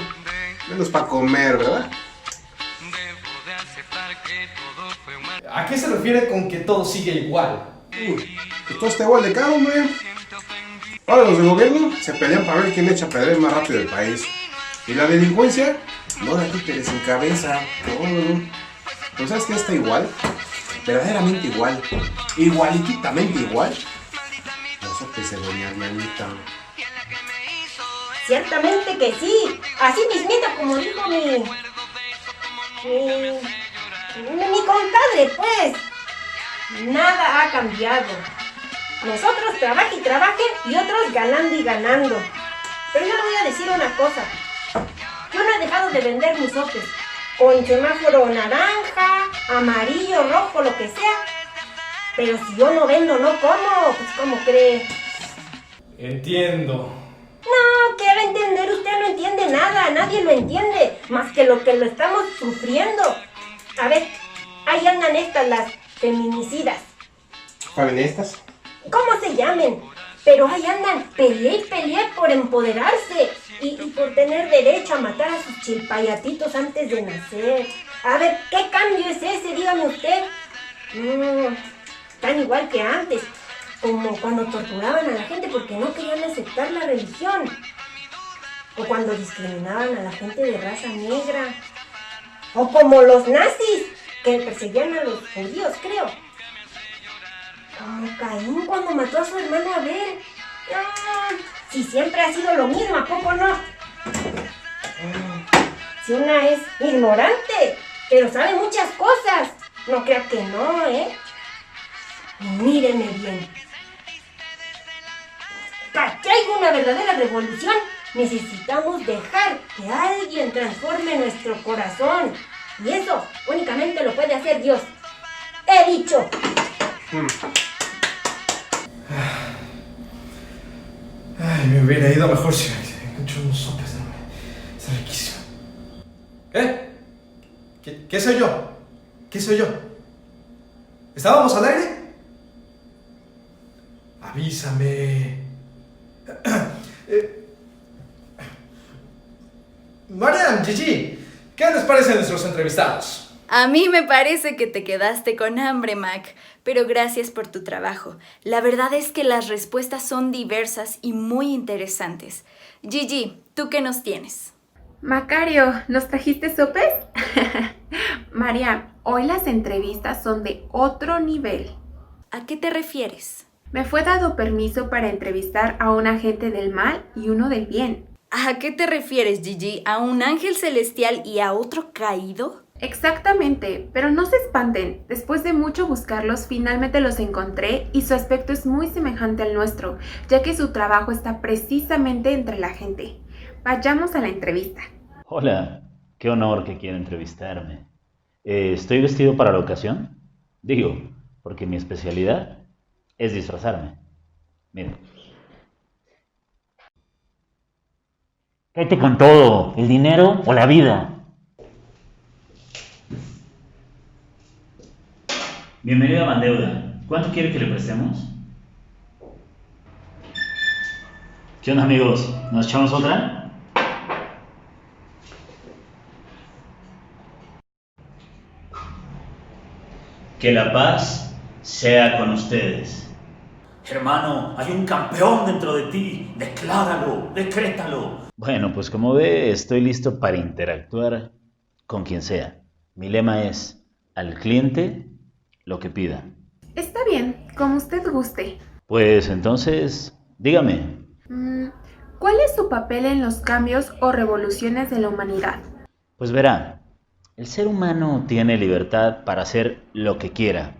C: menos para comer, ¿verdad?
M: ¿A qué se refiere con que todo sigue igual?
C: Que todo está igual de caro, hombre. Ahora los del gobierno se pelean para ver quién echa a perder más rápido el país. Y la delincuencia, no da títeres en cabeza. No. ¿Pero sabes qué está igual? Verdaderamente igual. Igualititamente igual. No sé qué doña Hermanita.
O: Ciertamente que sí. Así mismita como dijo mi compadre, pues. Nada ha cambiado. Nosotros trabaje y trabaje y otros ganando y ganando. Pero yo le voy a decir una cosa. Yo no he dejado de vender mis sopes. Con semáforo naranja, amarillo, rojo, lo que sea. Pero si yo no vendo, no como. Pues, ¿cómo cree?
M: Entiendo.
O: No, ¿qué va a entender? Usted no entiende nada. Nadie lo entiende. Más que lo estamos sufriendo. A ver, ahí andan estas, las feminicidas.
C: ¿Feministas?
O: ¿Cómo se llamen? Pero ahí andan, peleé por empoderarse y por tener derecho a matar a sus chilpayatitos antes de nacer. A ver, ¿qué cambio es ese? Dígame usted. Tan igual que antes, como cuando torturaban a la gente porque no querían aceptar la religión. O cuando discriminaban a la gente de raza negra. O como los nazis, que perseguían a los judíos, creo. Como Caín cuando mató a su hermano Abel. Si siempre ha sido lo mismo, ¿a poco no? Si una es ignorante, pero sabe muchas cosas. No crea que no, ¿eh? Míreme bien. Para que haya una verdadera revolución, necesitamos dejar que alguien transforme nuestro corazón. Y eso únicamente lo puede hacer Dios. ¡He dicho!
M: Ay, me hubiera ido mejor si he hecho unos sopes, ¿no? Está riquísimo. ¿Qué soy yo? ¿Qué soy yo? ¿Estábamos al aire? Avísame. Mariam, Gigi, ¿qué les parece de nuestros entrevistados?
L: A mí me parece que te quedaste con hambre, Mac, pero gracias por tu trabajo. La verdad es que las respuestas son diversas y muy interesantes. Gigi, ¿tú qué nos tienes?
B: Macario, ¿nos trajiste sopes? María, hoy las entrevistas son de otro nivel.
L: ¿A qué te refieres?
B: Me fue dado permiso para entrevistar a un agente del mal y uno del bien.
L: ¿A qué te refieres, Gigi? ¿A un ángel celestial y a otro caído?
B: Exactamente, pero no se espanten. Después de mucho buscarlos, finalmente los encontré y su aspecto es muy semejante al nuestro, ya que su trabajo está precisamente entre la gente. Vayamos a la entrevista.
P: Hola, qué honor que quiera entrevistarme. ¿Estoy vestido para la ocasión? Digo, porque mi especialidad es disfrazarme. Miren. Cállate con todo, el dinero o la vida. Bienvenido a Bandeuda. ¿Cuánto quiere que le prestemos? ¿Qué onda, amigos? ¿Nos echamos otra? Que la paz sea con ustedes. Hermano, hay un campeón dentro de ti. Decláralo, decrétalo. Bueno, pues como ve, estoy listo para interactuar con quien sea. Mi lema es, al cliente, lo que pida.
B: Está bien, como usted guste.
P: Pues entonces, dígame.
B: ¿Cuál es su papel en los cambios o revoluciones de la humanidad?
P: Pues verá, el ser humano tiene libertad para hacer lo que quiera.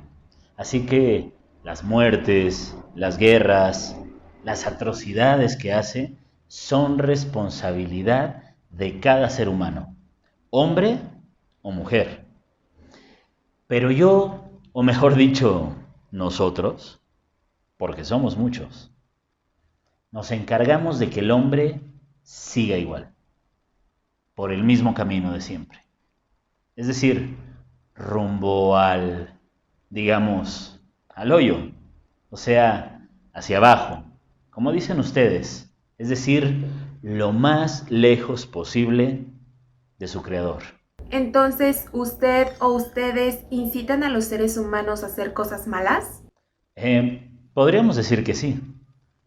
P: Así que las muertes, las guerras, las atrocidades que hace son responsabilidad de cada ser humano, hombre o mujer. Pero yo, o mejor dicho, nosotros, porque somos muchos, nos encargamos de que el hombre siga igual, por el mismo camino de siempre. Es decir, rumbo al, digamos, al hoyo, o sea, hacia abajo, como dicen ustedes, es decir, lo más lejos posible de su creador.
B: Entonces, ¿usted o ustedes incitan a los seres humanos a hacer cosas malas?
P: Podríamos decir que sí,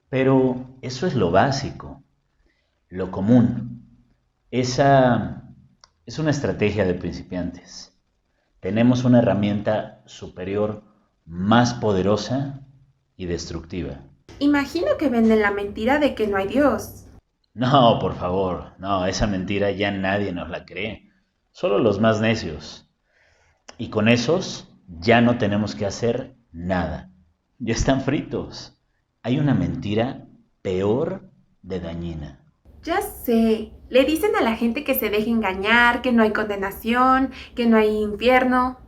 P: pero eso es lo básico, lo común. Esa es una estrategia de principiantes. Tenemos una herramienta superior más poderosa y destructiva.
B: Imagino que venden la mentira de que no hay Dios.
P: No, por favor, no, esa mentira ya nadie nos la cree. Solo los más necios. Y con esos ya no tenemos que hacer nada. Ya están fritos. Hay una mentira peor de dañina.
B: Ya sé. Le dicen a la gente que se deje engañar, que no hay condenación, que no hay infierno.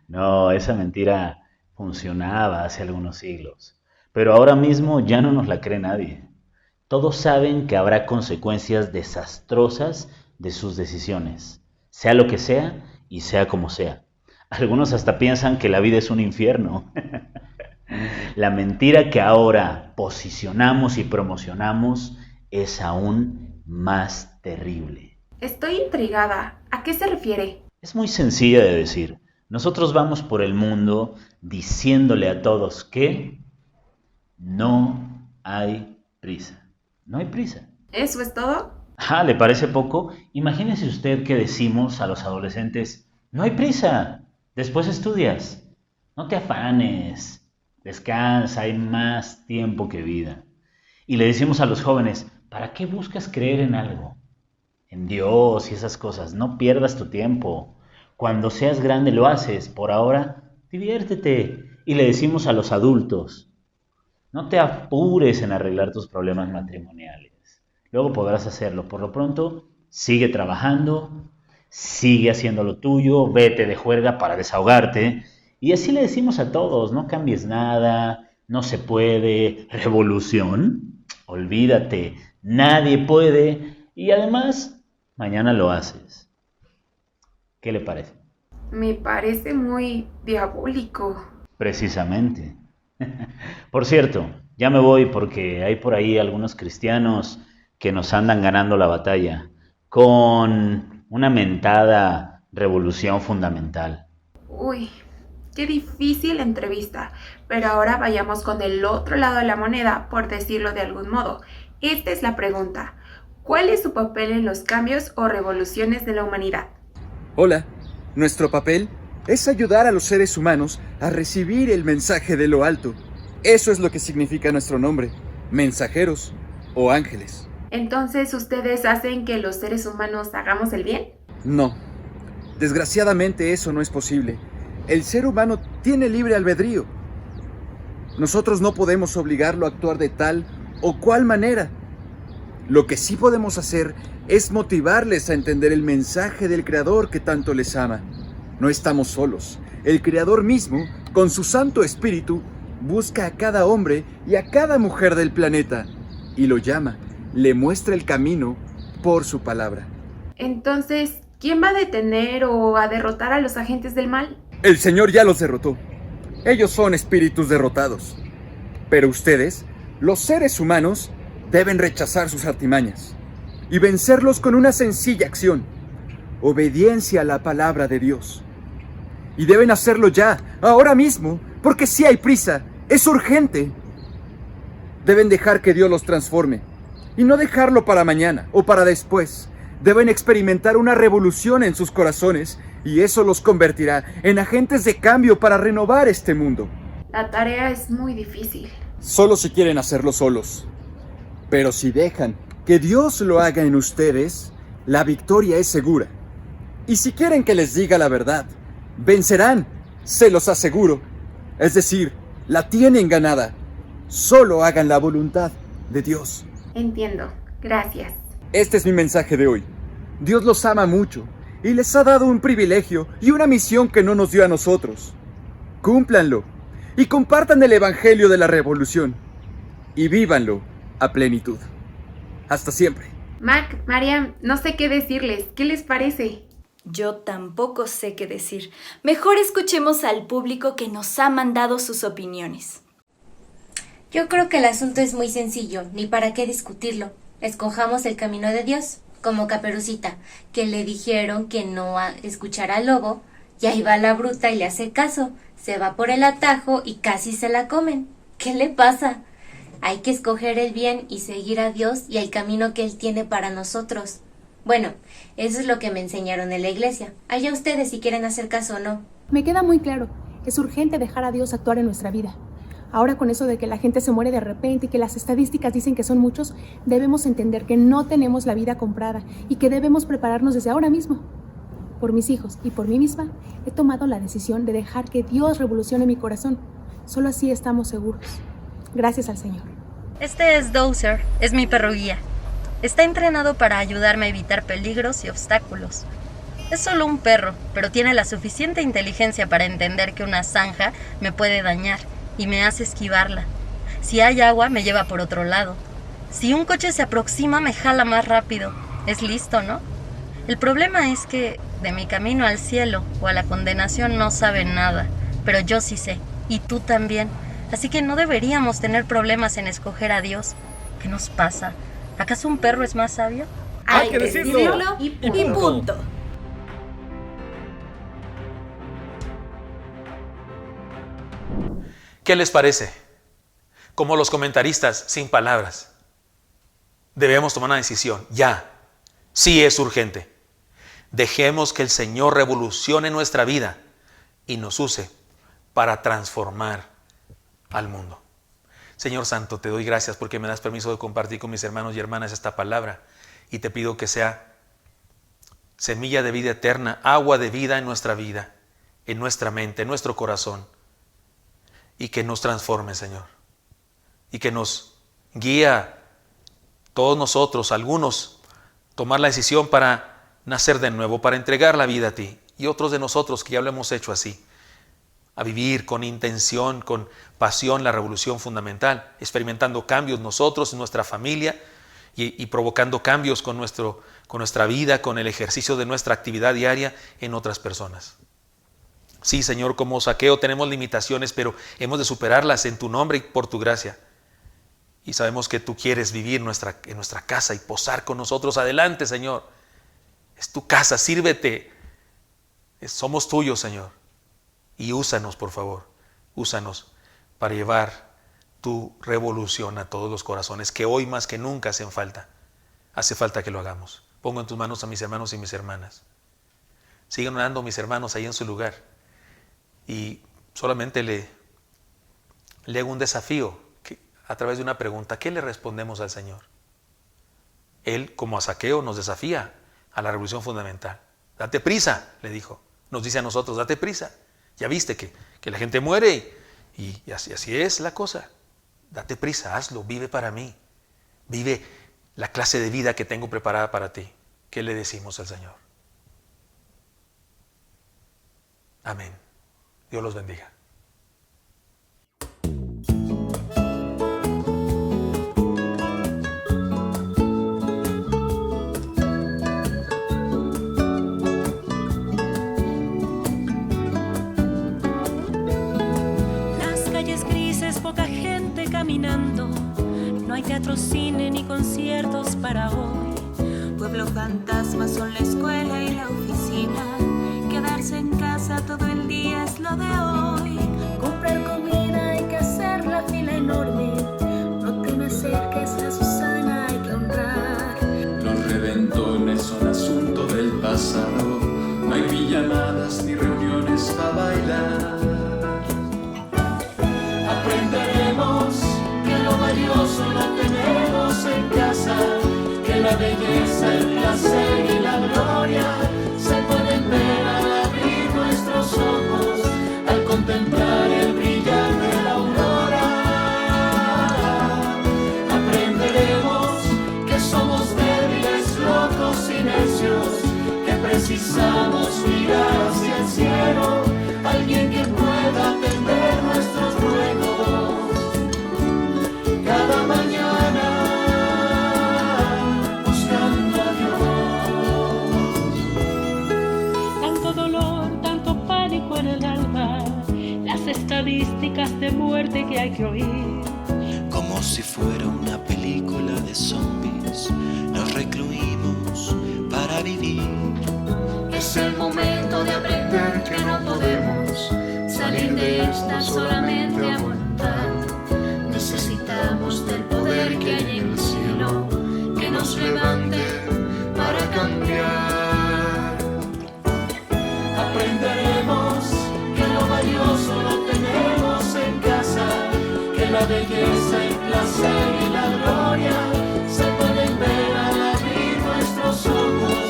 P: No, esa mentira funcionaba hace algunos siglos. Pero ahora mismo ya no nos la cree nadie. Todos saben que habrá consecuencias desastrosas de sus decisiones, sea lo que sea y sea como sea. Algunos hasta piensan que la vida es un infierno. La mentira que ahora posicionamos y promocionamos es aún más terrible.
B: Estoy intrigada. ¿A qué se refiere?
P: Es muy sencilla de decir. Nosotros vamos por el mundo diciéndole a todos que no hay prisa. No hay prisa.
B: ¿Eso es todo?
P: ¿Le parece poco? Imagínese usted que decimos a los adolescentes, no hay prisa, después estudias, no te afanes, descansa, hay más tiempo que vida. Y le decimos a los jóvenes, ¿para qué buscas creer en algo? En Dios y esas cosas, no pierdas tu tiempo. Cuando seas grande lo haces, por ahora diviértete. Y le decimos a los adultos, no te apures en arreglar tus problemas matrimoniales. Luego podrás hacerlo. Por lo pronto, sigue trabajando, sigue haciendo lo tuyo, vete de juerga para desahogarte. Y así le decimos a todos, no cambies nada, no se puede, revolución, olvídate, nadie puede. Y además, mañana lo haces. ¿Qué le parece?
B: Me parece muy diabólico.
P: Precisamente. Por cierto, ya me voy porque hay por ahí algunos cristianos que nos andan ganando la batalla con una mentada revolución fundamental.
B: Uy, qué difícil entrevista. Pero ahora vayamos con el otro lado de la moneda, por decirlo de algún modo. Esta es la pregunta. ¿Cuál es su papel en los cambios o revoluciones de la humanidad?
Q: Hola, nuestro papel es ayudar a los seres humanos a recibir el mensaje de lo alto. Eso es lo que significa nuestro nombre, mensajeros o ángeles.
B: Entonces, ¿ustedes hacen que los seres humanos hagamos el bien?
Q: No, desgraciadamente eso no es posible. El ser humano tiene libre albedrío. Nosotros no podemos obligarlo a actuar de tal o cual manera. Lo que sí podemos hacer es motivarles a entender el mensaje del Creador que tanto les ama. No estamos solos. El Creador mismo, con su Santo Espíritu, busca a cada hombre y a cada mujer del planeta y lo llama, le muestra el camino por su palabra.
B: Entonces, ¿quién va a detener o a derrotar a los agentes del mal?
Q: El Señor ya los derrotó. Ellos son espíritus derrotados. Pero ustedes, los seres humanos, deben rechazar sus artimañas y vencerlos con una sencilla acción: obediencia a la palabra de Dios. Y deben hacerlo ya, ahora mismo, porque sí hay prisa, es urgente. Deben dejar que Dios los transforme y no dejarlo para mañana o para después. Deben experimentar una revolución en sus corazones y eso los convertirá en agentes de cambio para renovar este mundo.
B: La tarea es muy difícil.
Q: Solo si quieren hacerlo solos. Pero si dejan que Dios lo haga en ustedes, la victoria es segura. Y si quieren que les diga la verdad, vencerán, se los aseguro. Es decir, la tienen ganada. Solo hagan la voluntad de Dios.
B: Entiendo. Gracias.
Q: Este es mi mensaje de hoy. Dios los ama mucho y les ha dado un privilegio y una misión que no nos dio a nosotros. Cúmplanlo y compartan el Evangelio de la Revolución y vívanlo a plenitud. Hasta siempre.
B: Mac, Mariam, no sé qué decirles. ¿Qué les parece?
L: Yo tampoco sé qué decir. Mejor escuchemos al público que nos ha mandado sus opiniones.
R: Yo creo que el asunto es muy sencillo, ni para qué discutirlo. Escojamos el camino de Dios, como Caperucita, que le dijeron que no escuchara al lobo, y ahí va la bruta y le hace caso. Se va por el atajo y casi se la comen. ¿Qué le pasa? Hay que escoger el bien y seguir a Dios y el camino que Él tiene para nosotros. Bueno, eso es lo que me enseñaron en la iglesia. Allá ustedes si quieren hacer caso o no.
S: Me queda muy claro, es urgente dejar a Dios actuar en nuestra vida. Ahora con eso de que la gente se muere de repente y que las estadísticas dicen que son muchos, debemos entender que no tenemos la vida comprada y que debemos prepararnos desde ahora mismo. Por mis hijos y por mí misma, he tomado la decisión de dejar que Dios revolucione mi corazón. Solo así estamos seguros. Gracias al Señor.
T: Este es Dozer, es mi perro guía. Está entrenado para ayudarme a evitar peligros y obstáculos. Es solo un perro, pero tiene la suficiente inteligencia para entender que una zanja me puede dañar y me hace esquivarla. Si hay agua, me lleva por otro lado. Si un coche se aproxima, me jala más rápido. Es listo, ¿no? El problema es que de mi camino al cielo o a la condenación no sabe nada, pero yo sí sé, y tú también. Así que no deberíamos tener problemas en escoger a Dios. ¿Qué nos pasa? ¿Acaso un perro es más sabio?
L: Hay que decirlo y punto.
E: ¿Qué les parece? Como los comentaristas sin palabras. Debemos tomar una decisión, ya. Sí es urgente. Dejemos que el Señor revolucione nuestra vida y nos use para transformar al mundo. Señor Santo, te doy gracias porque me das permiso de compartir con mis hermanos y hermanas esta palabra y te pido que sea semilla de vida eterna, agua de vida en nuestra vida, en nuestra mente, en nuestro corazón, y que nos transforme, Señor, y que nos guía todos nosotros, algunos, tomar la decisión para nacer de nuevo, para entregar la vida a ti, y otros de nosotros que ya lo hemos hecho así, a vivir con intención, con pasión la revolución fundamental, experimentando cambios nosotros, en nuestra familia, y provocando cambios con nuestra vida, con el ejercicio de nuestra actividad diaria en otras personas. Sí, Señor, como Zaqueo tenemos limitaciones, pero hemos de superarlas en tu nombre y por tu gracia. Y sabemos que tú quieres vivir en nuestra casa y posar con nosotros. Adelante, Señor. Es tu casa, sírvete. Somos tuyos, Señor. Y úsanos, por favor. Úsanos para llevar tu revolución a todos los corazones que hoy más que nunca hacen falta. Hace falta que lo hagamos. Pongo en tus manos a mis hermanos y mis hermanas. Sigan orando mis hermanos ahí en su lugar. Y solamente le hago un desafío a través de una pregunta. ¿Qué le respondemos al Señor? Él, como a Zaqueo, nos desafía a la revolución fundamental. Date prisa, le dijo. Nos dice a nosotros, date prisa. Ya viste que la gente muere y así es la cosa. Date prisa, hazlo, vive para mí. Vive la clase de vida que tengo preparada para ti. ¿Qué le decimos al Señor? Amén. Dios los bendiga.
F: Las calles grises, poca gente caminando. No hay teatro, cine ni conciertos para hoy.
I: Pueblo fantasma son la escuela y la oficina. Quedarse en casa todo el día es lo de hoy.
U: Comprar comida, hay que hacer la fila enorme. No te me acerques a Susana, hay que honrar.
D: Los reventones son asunto del pasado. No hay pijamadas ni reuniones para bailar. Aprenderemos que lo valioso lo tenemos en casa. Que la belleza, el placer y la gloria se pueden ver al abrir nuestros ojos, al contemplar el brillar de la aurora. Aprenderemos que somos débiles, locos y necios, que precisamos mirar hacia el cielo, alguien que pueda atender nuestros ruegos. Cada mañana buscando a Dios.
F: Tanto dolor, tanto pánico en el alma, las estadísticas de muerte que hay que oír.
V: Como si fuera una película de zombies, nos recluimos para vivir.
U: Es el momento de aprender que no podemos salir de esta solamente a voluntad. Necesitamos del poder que hay en el cielo, que nos levante para cambiar.
D: Aprenderemos que lo valioso lo tenemos en casa, que la belleza, el placer y la gloria se pueden ver al abrir nuestros ojos,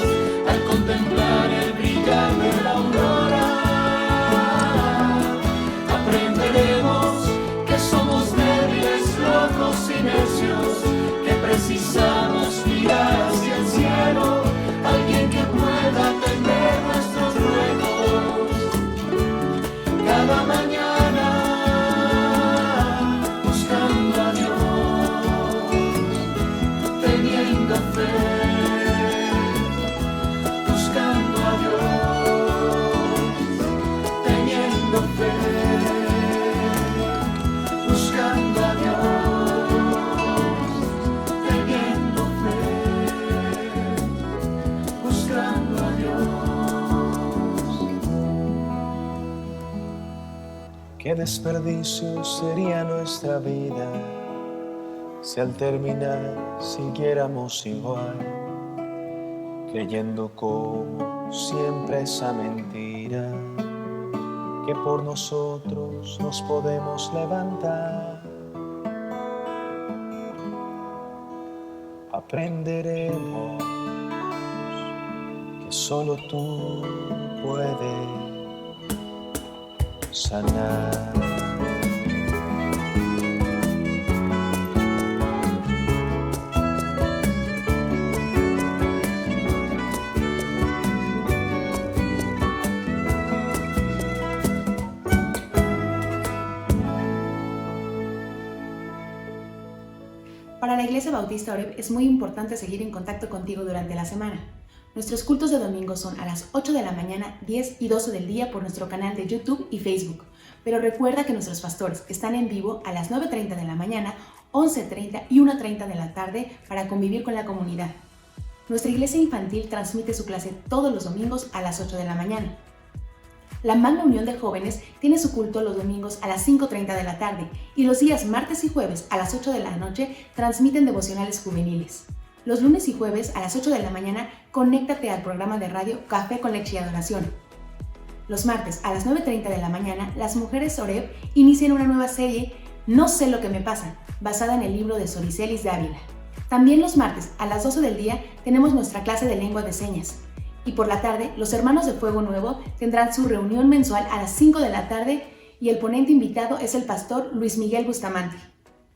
D: al contemplar el brillar de la aurora. Aprenderemos que somos débiles, locos y necios, que precisamos mirar hacia el cielo, alguien que pueda atender nuestros ruegos. Cada mañana buscando a Dios, teniendo fe, buscando a Dios, teniendo fe, buscando a Dios, teniendo fe, buscando a Dios.
W: Qué desperdicio sería nuestra vida si al terminar siguiéramos igual. creyendo como siempre esa mentira, que por nosotros nos podemos levantar. Aprenderemos que solo tú puedes sanar.
S: Para la Iglesia Bautista Oreb es muy importante seguir en contacto contigo durante la semana. Nuestros cultos de domingo son a las 8 de la mañana, 10 y 12 del día por nuestro canal de YouTube y Facebook. Pero recuerda que nuestros pastores están en vivo a las 9:30 de la mañana, 11:30 y 1:30 de la tarde para convivir con la comunidad. Nuestra iglesia infantil transmite su clase todos los domingos a las 8 de la mañana. La Magna Unión de Jóvenes tiene su culto los domingos a las 5:30 de la tarde y los días martes y jueves a las 8 de la noche transmiten devocionales juveniles. Los lunes y jueves a las 8 de la mañana conéctate al programa de radio Café con Leche y Adoración. Los martes a las 9:30 de la mañana las mujeres Oreb inician una nueva serie No sé lo que me pasa, basada en el libro de Soricelis de Ávila. También los martes a las 12 del día tenemos nuestra clase de lengua de señas. Y por la tarde, los hermanos de Fuego Nuevo tendrán su reunión mensual a las 5 de la tarde y el ponente invitado es el pastor Luis Miguel Bustamante.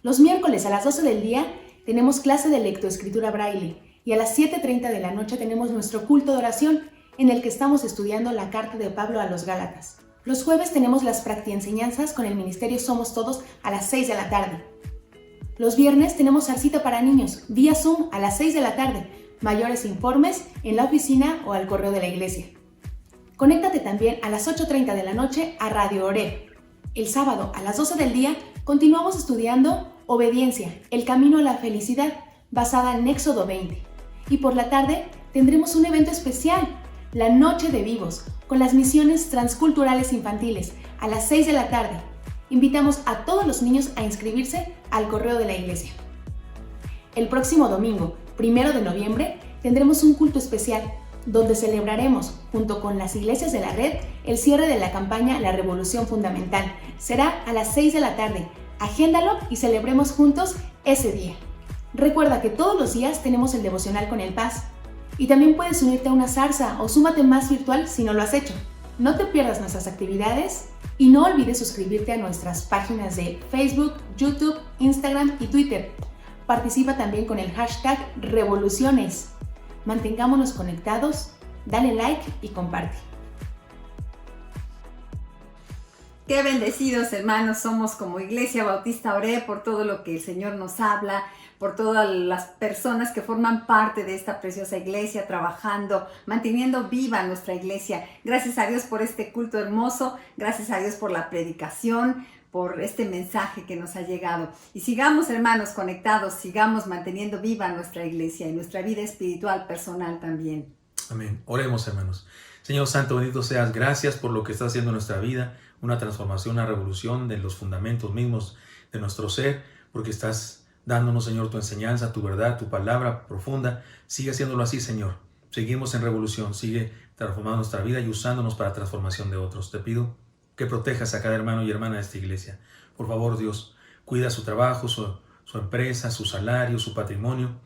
S: Los miércoles a las 12 del día tenemos clase de lectoescritura braille y a las 7:30 de la noche tenemos nuestro culto de oración en el que estamos estudiando la carta de Pablo a los Gálatas. Los jueves tenemos las practienseñanzas con el ministerio Somos Todos a las 6 de la tarde. Los viernes tenemos cita para niños vía Zoom a las 6 de la tarde. Mayores informes en la oficina o al correo de la iglesia. Conéctate también a las 8:30 de la noche a Radio Oreb. El sábado a las 12 del día continuamos estudiando Obediencia, el camino a la felicidad, basada en Éxodo 20. Y por la tarde tendremos un evento especial, la Noche de Vivos, con las misiones transculturales infantiles a las 6 de la tarde. Invitamos a todos los niños a inscribirse al correo de la iglesia. El próximo domingo, 1 de noviembre, tendremos un culto especial donde celebraremos, junto con las iglesias de la red, el cierre de la campaña La Revolución Fundamental. Será a las 6 de la tarde. Agéndalo y celebremos juntos ese día. Recuerda que todos los días tenemos el devocional con el Paz. Y también puedes unirte a una zarza o súmate más virtual si no lo has hecho. No te pierdas nuestras actividades y no olvides suscribirte a nuestras páginas de Facebook, YouTube, Instagram y Twitter. Participa también con el hashtag Revoluciones. Mantengámonos conectados, dale like y comparte.
G: Qué bendecidos hermanos somos como Iglesia Bautista Oreb por todo lo que el Señor nos habla, por todas las personas que forman parte de esta preciosa iglesia, trabajando, manteniendo viva nuestra iglesia. Gracias a Dios por este culto hermoso, gracias a Dios por la predicación, por este mensaje que nos ha llegado. Y sigamos, hermanos, conectados, sigamos manteniendo viva nuestra iglesia y nuestra vida espiritual personal también.
E: Amén. Oremos, hermanos. Señor Santo, bendito seas. Gracias por lo que estás haciendo en nuestra vida, una transformación, una revolución de los fundamentos mismos de nuestro ser, porque estás dándonos, Señor, tu enseñanza, tu verdad, tu palabra profunda. Sigue haciéndolo así, Señor. Seguimos en revolución, sigue transformando nuestra vida y usándonos para transformación de otros. Te pido que protejas a cada hermano y hermana de esta iglesia. Por favor, Dios, cuida su trabajo, su empresa, su salario, su patrimonio,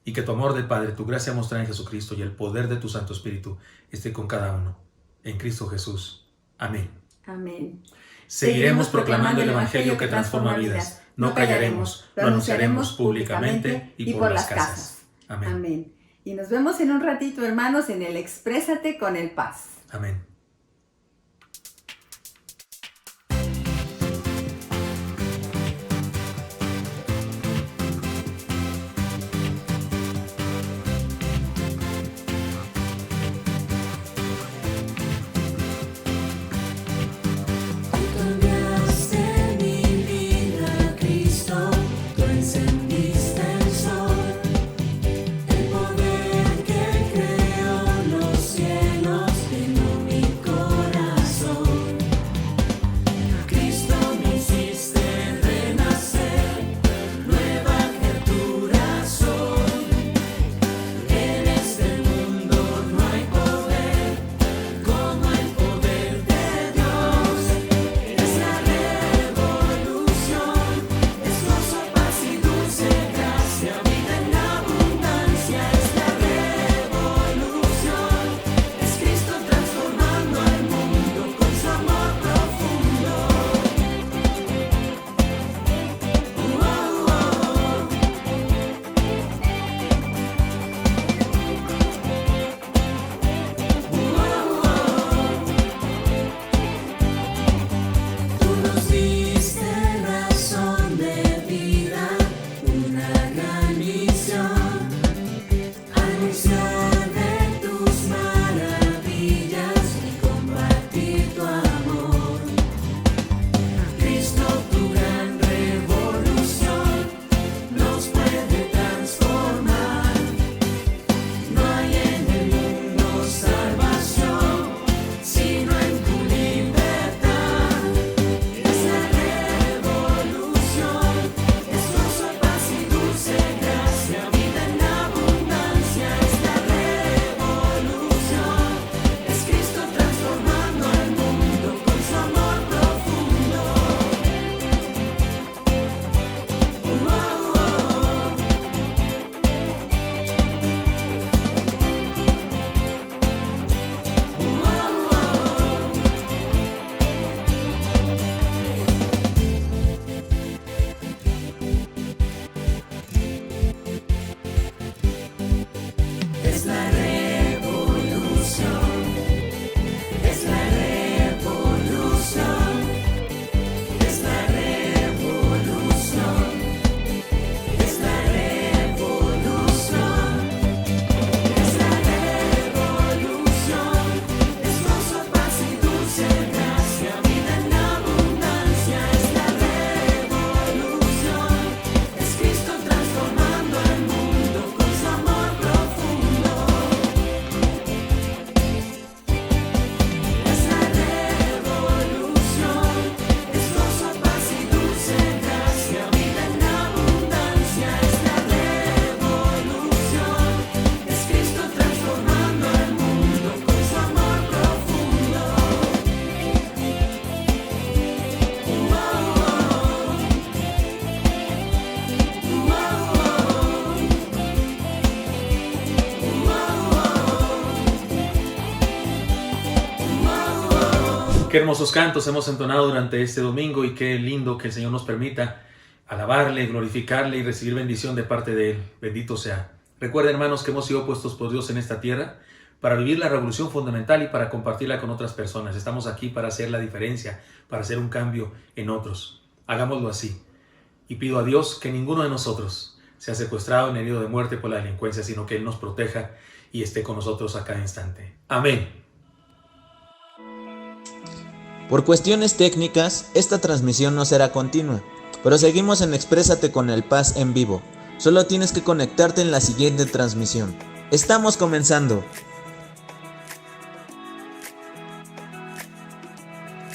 E: y que tu amor del Padre, tu gracia mostrada en Jesucristo y el poder de tu Santo Espíritu esté con cada uno. En Cristo Jesús. Amén.
G: Amén.
E: Seguiremos proclamando el Evangelio que transforma vidas. No callaremos, lo anunciaremos públicamente y por las casas. Amén.
G: Amén. Y nos vemos en un ratito, hermanos, en el Exprésate con el Paz.
E: Amén.
U: El poder que creó los cielos, ilumina.
E: Qué hermosos cantos hemos entonado durante este domingo y qué lindo que el Señor nos permita alabarle, glorificarle y recibir bendición de parte de Él. Bendito sea. Recuerden, hermanos, que hemos sido puestos por Dios en esta tierra para vivir la revolución fundamental y para compartirla con otras personas. Estamos aquí para hacer la diferencia, para hacer un cambio en otros. Hagámoslo así. Y pido a Dios que ninguno de nosotros sea secuestrado ni herido de muerte por la delincuencia, sino que Él nos proteja y esté con nosotros a cada instante. Amén.
H: Por cuestiones técnicas, esta transmisión no será continua, pero seguimos en Exprésate con el Paz en vivo. Solo tienes que conectarte en la siguiente transmisión. ¡Estamos comenzando!